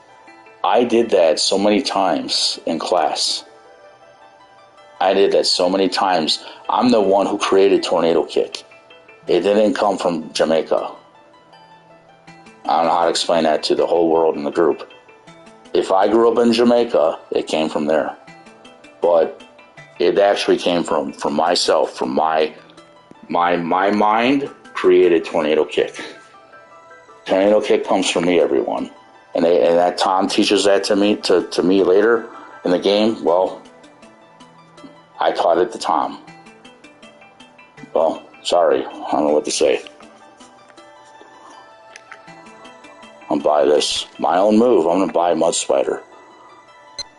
I did that so many times in class. I did that so many times. I'm the one who created Tornado Kick. It didn't come from Jamaica. I don't know how to explain that to the whole world in the group. if I grew up in Jamaica, it came from there. But it actually came from myself, from my mind created Tornado Kick. Tornado Kick comes from me, everyone. And that Tom teaches that to me later in the game. Well, I taught it to Tom. Well, sorry, I don't know what to say. I'm buy this. My own move. I'm gonna buy Mud Spider.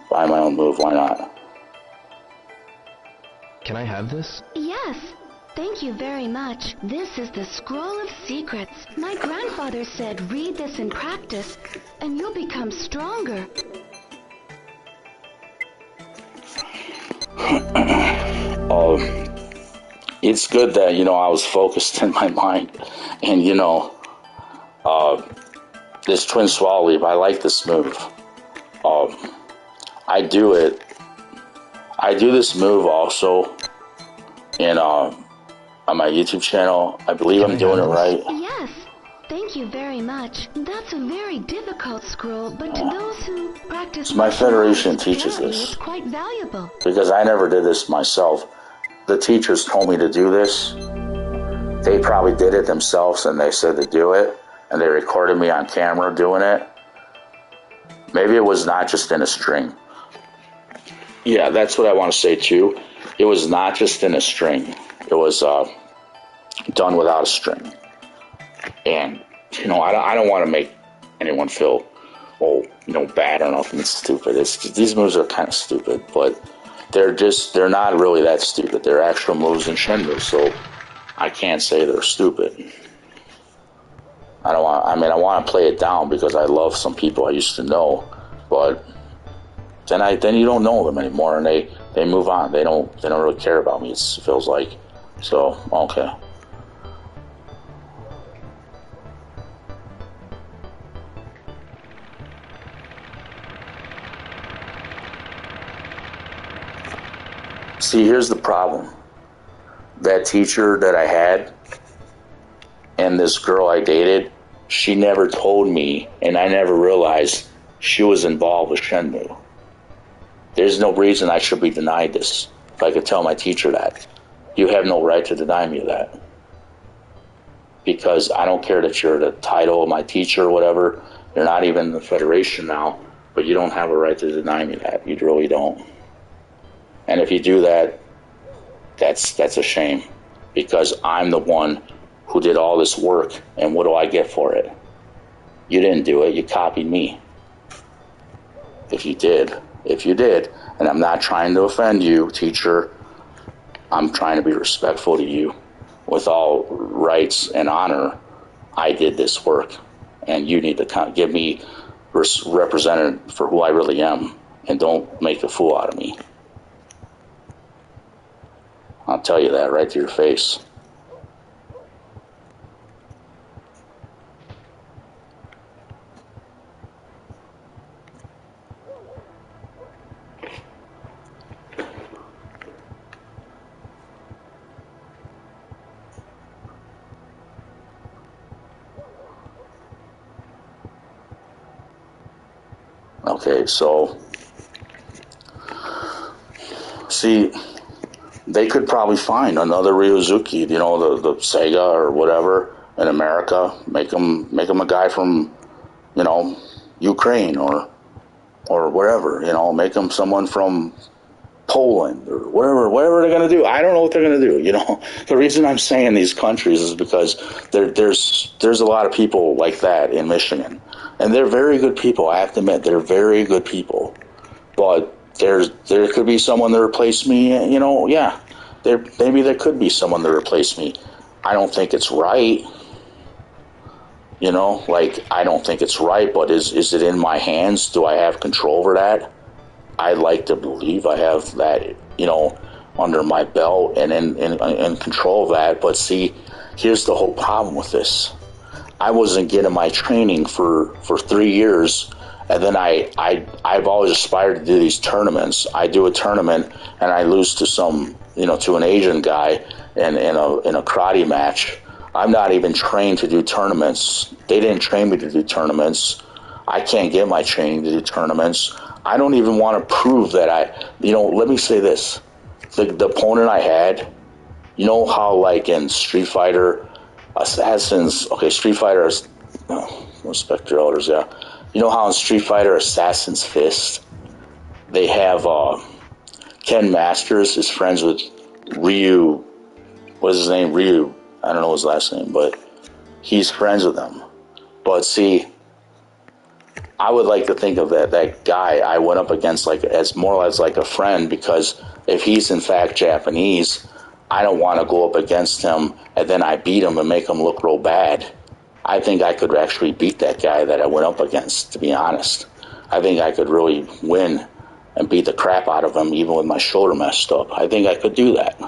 Buy my own move, why not? Can I have this? Yes. Thank you very much. This is the Scroll of Secrets. My grandfather said read this and practice, and you'll become stronger. It's good that, I was focused in my mind. And, this Twin Swallow Leap, I like this move. I do this move also on my YouTube channel. I believe I'm doing it right. Yes. Thank you very much. That's a very difficult scroll, but to those who practice... My Federation teaches this. It's quite valuable. Because I never did this myself. The teachers told me to do this. They probably did it themselves and they said to do it. And they recorded me on camera doing it. Maybe it was not just in a string. Yeah, that's what I want to say too. It was not just in a string. It was done without a string. And, I don't want to make anyone feel, bad or nothing. It's stupid. These moves are kind of stupid, but they're not really that stupid. They're actual moves in Shenmue, so I can't say they're stupid. I want to play it down because I love some people I used to know, but then you don't know them anymore, and they move on. They don't really care about me. It feels like. So, okay. See, here's the problem. That teacher that I had and this girl I dated, she never told me, and I never realized she was involved with Shenmue. There's no reason I should be denied this. If I could tell my teacher that. You have no right to deny me that. Because I don't care that you're the title of my teacher or whatever. You're not even in the Federation now, but you don't have a right to deny me that. You really don't. And if you do that, that's a shame. Because I'm the one who did all this work, and what do I get for it? You didn't do it, you copied me. If you did, and I'm not trying to offend you, teacher, I'm trying to be respectful to you. With all rights and honor, I did this work, and you need to give me represented for who I really am, and don't make a fool out of me. I'll tell you that right to your face. Okay, so, see, they could probably find another Ryohazuki, the Sega or whatever in America, make him a guy from, Ukraine or wherever, make him someone from Poland or whatever they're going to do. I don't know what they're going to do, The reason I'm saying these countries is because there's a lot of people like that in Michigan. And they're very good people, I have to admit. They're very good people. But there could be someone to replace me, yeah. Maybe there could be someone to replace me. I don't think it's right. I don't think it's right, but is it in my hands? Do I have control over that? I'd like to believe I have that, under my belt and in control of that. But see, here's the whole problem with this. I wasn't getting my training for 3 years, and then I've always aspired to do these tournaments. I do a tournament and I lose to to an Asian guy in a karate match. I'm not even trained to do tournaments. They didn't train me to do tournaments. I can't get my training to do tournaments. I don't even want to prove that let me say this. The opponent I had, you know how like in Street Fighter, Street Fighter, respect your elders, yeah. You know how in Street Fighter Assassin's Fist, they have Ken Masters is friends with Ryu, what's his name? Ryu, I don't know his last name, but he's friends with him. But see, I would like to think of that guy I went up against as more or less like a friend, because if he's in fact Japanese, I don't want to go up against him and then I beat him and make him look real bad. I think I could actually beat that guy that I went up against, to be honest. I think I could really win and beat the crap out of him even with my shoulder messed up. I think I could do that.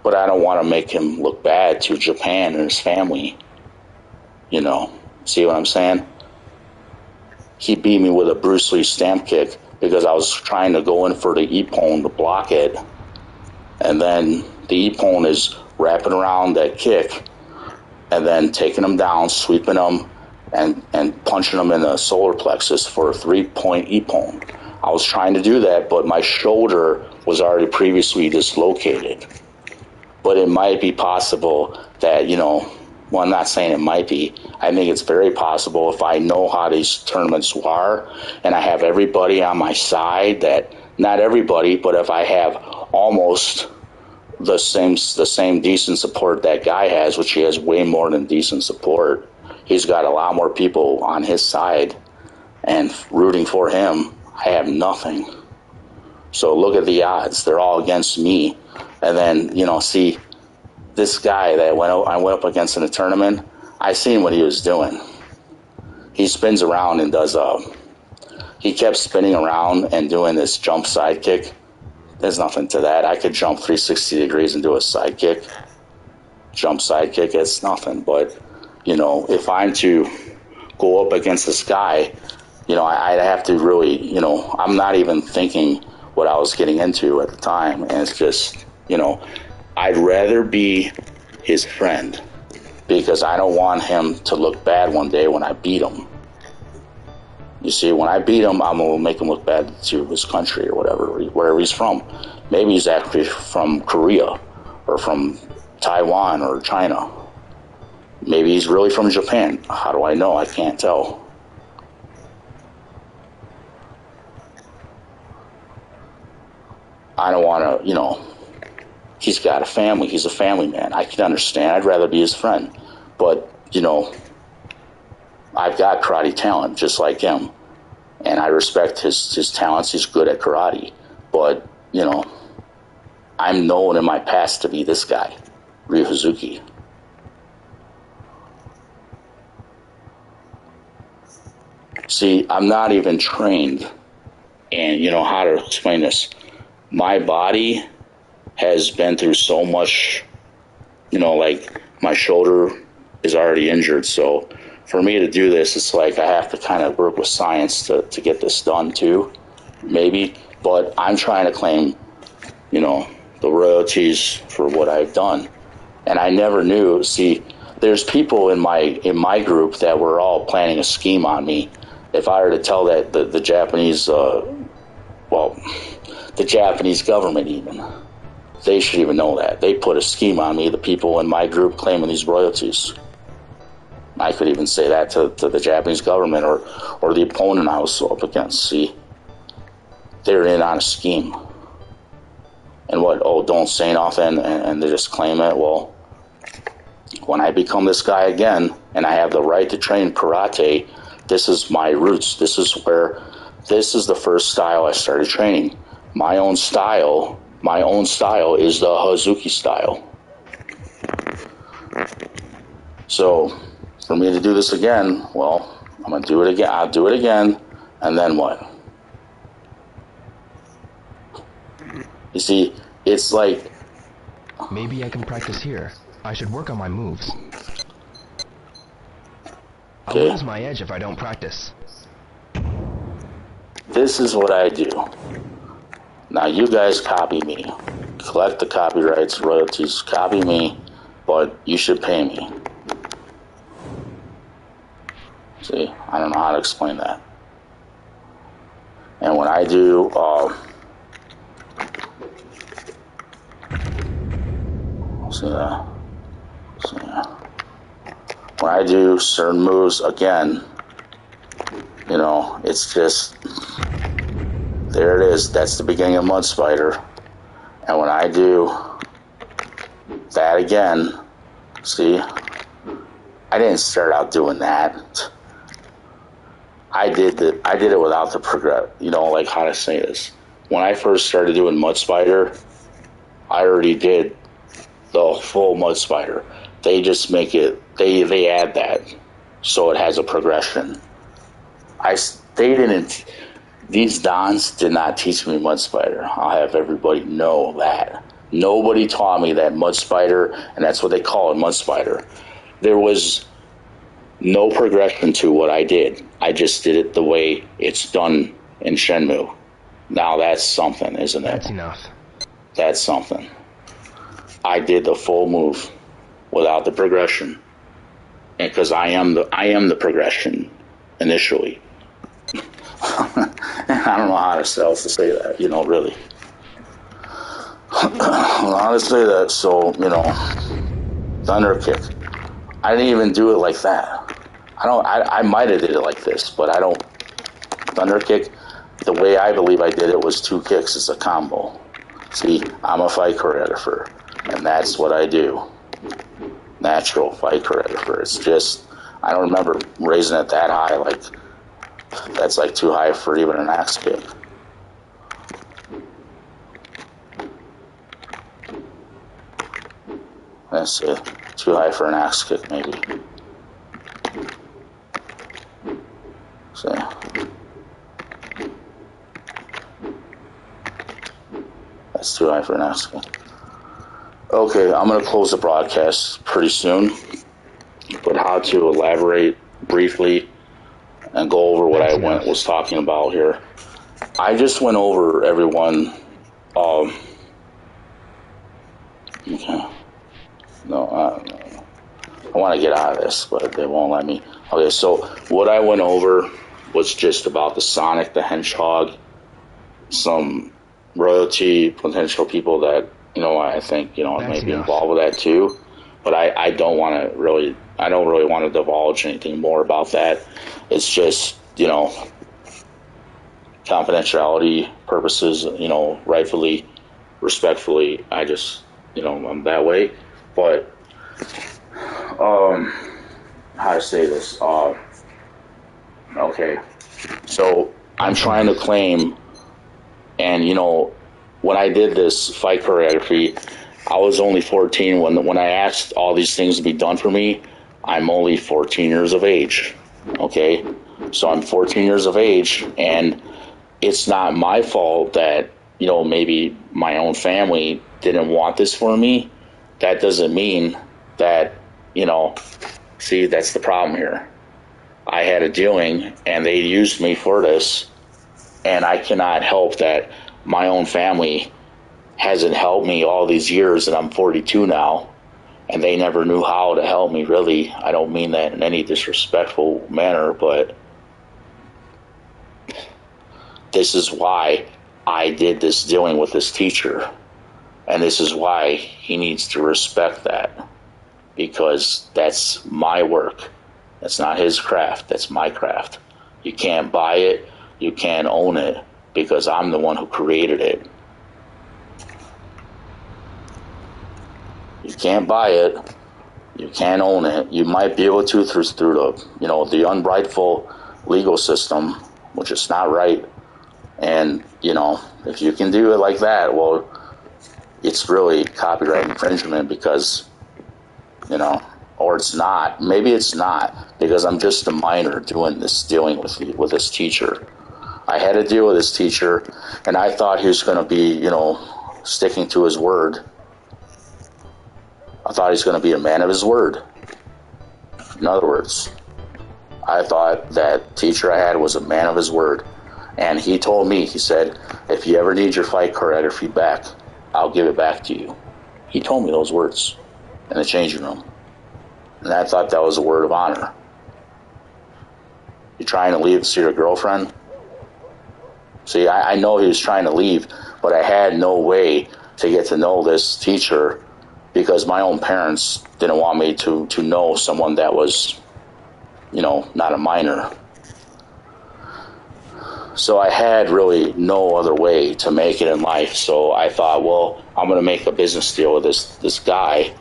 But I don't want to make him look bad to Japan and his family. You know, see what I'm saying? He beat me with a Bruce Lee stamp kick because I was trying to go in for the ippon to block it. And then the ippon is wrapping around that kick and then taking him down, sweeping him, and punching him in the solar plexus for a 3-point ippon. I was trying to do that, but my shoulder was already previously dislocated. But it might be possible that, well, I'm not saying it might be. I think it's very possible if I know how these tournaments are and I have everybody on my side, that not everybody, but if I have almost the same decent support that guy has, which he has way more than decent support. He's got a lot more people on his side and rooting for him. I have nothing. So look at the odds. They're all against me. And then, see, this guy that I went up against in the tournament, I seen what he was doing. He spins around and he kept spinning around and doing this jump side kick. There's nothing to that. I could jump 360 degrees and do a side kick. Jump side kick, it's nothing. But, if I'm to go up against this guy, I'd have to really, I'm not even thinking what I was getting into at the time. And it's just, I'd rather be his friend because I don't want him to look bad one day when I beat him. You see, when I beat him, I'm going to make him look bad to his country or wherever he's from. Maybe he's actually from Korea or from Taiwan or China. Maybe he's really from Japan. How do I know? I can't tell. I don't want to, he's got a family. He's a family man. I can understand. I'd rather be his friend. But, I've got karate talent just like him. And I respect his talents. He's good at karate. But, I'm known in my past to be this guy, RetroRyoHazuki. See, I'm not even trained. And, how to explain this. My body has been through so much, like my shoulder is already injured. So for me to do this, it's like I have to kind of work with science to get this done too, maybe. But I'm trying to claim, the royalties for what I've done. And I never knew. See, there's people in my group that were all planning a scheme on me. If I were to tell that the Japanese, the Japanese government even, they should even know that. They put a scheme on me, the people in my group claiming these royalties. I could even say that to the Japanese government or the opponent I was up against. See, they're in on a scheme. And what, don't say nothing, and they just claim it. Well, when I become this guy again, and I have the right to train karate, this is my roots. This is the first style I started training. My own style is the Hazuki style. So, for me to do this again, well, I'm going to do it again. I'll do it again, and then what? You see, it's like... Maybe I can practice here. I should work on my moves. I'll lose my edge if I don't practice. This is what I do. Now you guys copy me. Collect the copyrights, royalties, copy me, but you should pay me. See, I don't know how to explain that. And when I do, see that? See that? When I do certain moves, again, you know, it's just, there it is. That's the beginning of Mud Spider. And when I do that again, see, I didn't start out doing that. I did it without the progress. You know, like how to say this. When I first started doing Mud Spider, I already did the full Mud Spider. They just make it. They add that, so it has a progression. They didn't. These Dons did not teach me Mud Spider. I'll have everybody know that. Nobody taught me that Mud Spider, and that's what they call it, Mud Spider. There was no progression to what I did. I just did it the way it's done in Shenmue. Now that's something, isn't it? That's enough. That's something. I did the full move without the progression, and because I am the progression initially. I don't know how else to say that. You know, really. I don't know how to say that. So, you know, Thunder Kick. I didn't even do it like that. I might have did it like this, but I don't. Thunder Kick, the way I believe I did it was 2 kicks as a combo. See, I'm a fight choreographer, and that's what I do. Natural fight choreographer. It's just, I don't remember raising it that high. Like, that's like too high for even an axe kick. That's it. Too high for an axe kick, maybe. See. That's too high for an axe kick. Okay, I'm going to close the broadcast pretty soon. But how to elaborate briefly and go over what I was talking about here. I just went over everyone. Okay. No, I want to get out of this, but they won't let me. Okay, so what I went over was just about the Sonic the Hedgehog, some royalty potential people that, you know, I think, you know, may be involved with that too. But I don't really want to divulge anything more about that. It's just, you know, confidentiality purposes, you know, rightfully, respectfully, I just, you know, I'm that way. But, how to say this? Okay, so I'm trying to claim, and, you know, when I did this fight choreography, I was only 14 when I asked all these things to be done for me. I'm only 14 years of age, okay? So I'm 14 years of age, and it's not my fault that, you know, maybe my own family didn't want this for me. That doesn't mean that, you know, see, that's the problem here. I had a dealing, and they used me for this, and I cannot help that my own family hasn't helped me all these years, and I'm 42 now, and they never knew how to help me, really. I don't mean that in any disrespectful manner, but this is why I did this dealing with this teacher, and this is why he needs to respect that, because that's my work. That's not his craft. That's my craft. You can't buy it. You can't own it, because I'm the one who created it. You can't buy it. You can't own it. You might be able to through the, you know, the unrightful legal system, which is not right. And, you know, if you can do it like that, well, it's really copyright infringement, because, you know, or it's not. Maybe it's not, because I'm just a minor dealing with this teacher. I had to deal with this teacher, and I thought he was going to be, you know, sticking to his word. I thought he was going to be a man of his word. In other words, I thought that teacher I had was a man of his word. And he told me, he said, if you ever need your fight choreography back, I'll give it back to you. He told me those words in the changing room. And I thought that was a word of honor. You trying to leave to see your girlfriend? See, I know he was trying to leave, but I had no way to get to know this teacher because my own parents didn't want me to know someone that was, you know, not a minor. So I had really no other way to make it in life. So I thought, well, I'm going to make a business deal with this guy.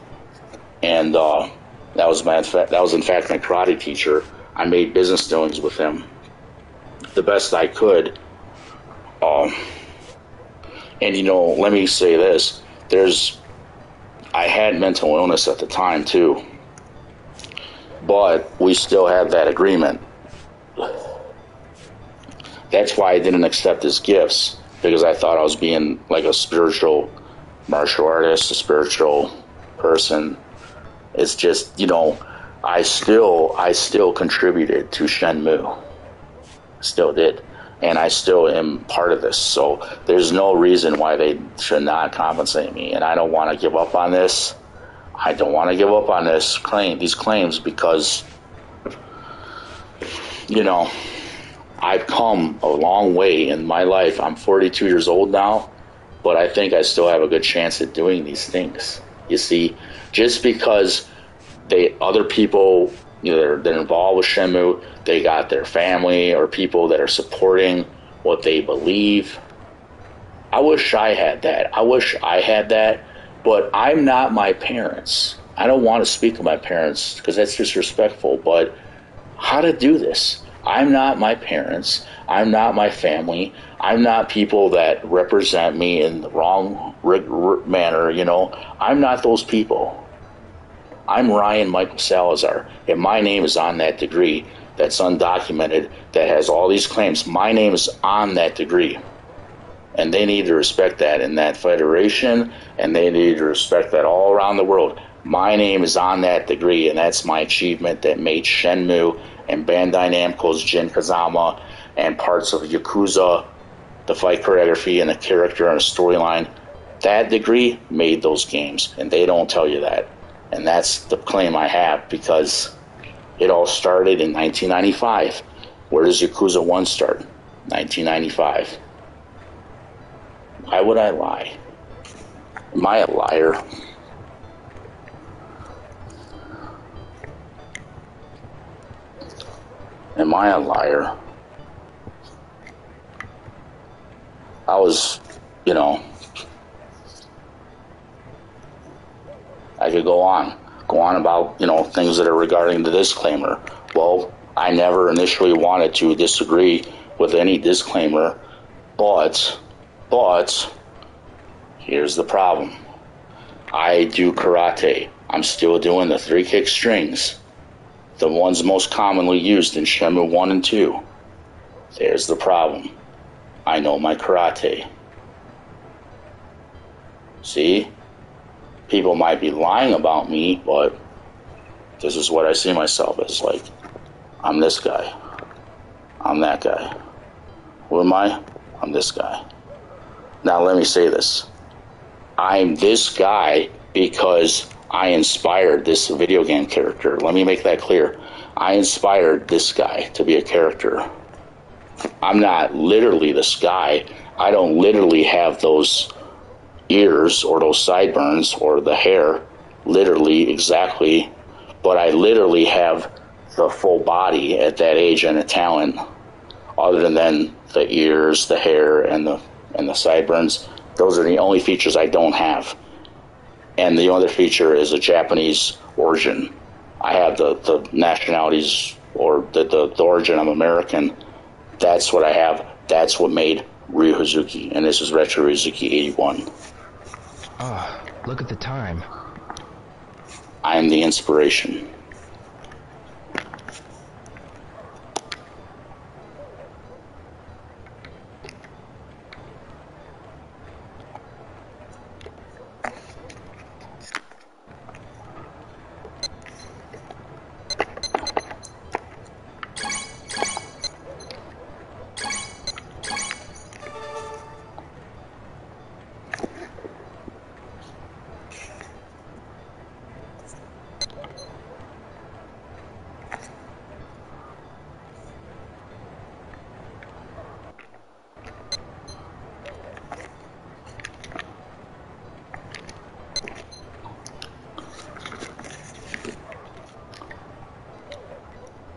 And that was in fact my karate teacher. I made business dealings with him the best I could. And, you know, let me say this. I had mental illness at the time, too. But we still had that agreement. That's why I didn't accept his gifts, because I thought I was being like a spiritual martial artist, a spiritual person. It's just, you know, I still contributed to Shenmue. Still did. And I still am part of this. So there's no reason why they should not compensate me. And I don't want to give up on this. I don't want to give up on these claims because, you know, I've come a long way in my life. I'm 42 years old now, but I think I still have a good chance at doing these things. You see, just because other people, you know, they're involved with Shenmue, they got their family or people that are supporting what they believe. I wish I had that. But I'm not my parents. I don't want to speak of my parents because that's disrespectful, but how to do this? I'm not my parents. I'm not my family. I'm not people that represent me in the wrong manner, you know. I'm not those people. I'm Ryan Michael Salazar, and my name is on that degree that's undocumented, that has all these claims. My name is on that degree. And they need to respect that in that federation, and they need to respect that all around the world. My name is on that degree, and that's my achievement that made Shenmue and Bandai Namco's Jin Kazama and parts of Yakuza, the fight choreography and the character and the storyline. That degree made those games, and they don't tell you that. And that's the claim I have, because it all started in 1995. Where does Yakuza 1 start? 1995. Why would I lie? Am I a liar? Am I a liar? I was, you know, I could go on about, you know, things that are regarding the disclaimer. Well, I never initially wanted to disagree with any disclaimer, but here's the problem. I do karate. I'm still doing the 3-kick strings, the ones most commonly used in Shenmue 1 and 2. There's the problem. I know my karate. See? People might be lying about me, but this is what I see myself as. Like, I'm this guy. I'm that guy. Who am I? I'm this guy. Now let me say this. I'm this guy because I inspired this video game character. Let me make that clear. I inspired this guy to be a character. I'm not literally this guy. I don't literally have those ears or those sideburns or the hair literally exactly, but I literally have the full body at that age and the talent, other than the ears, the hair, and the sideburns. Those are the only features I don't have. And the other feature is a Japanese origin. I have the nationalities, or the origin. I'm American. That's what I have. That's what made RetroRyoHazuki. And this is RetroRyoHazuki81. Ah, look at the time. I am the inspiration.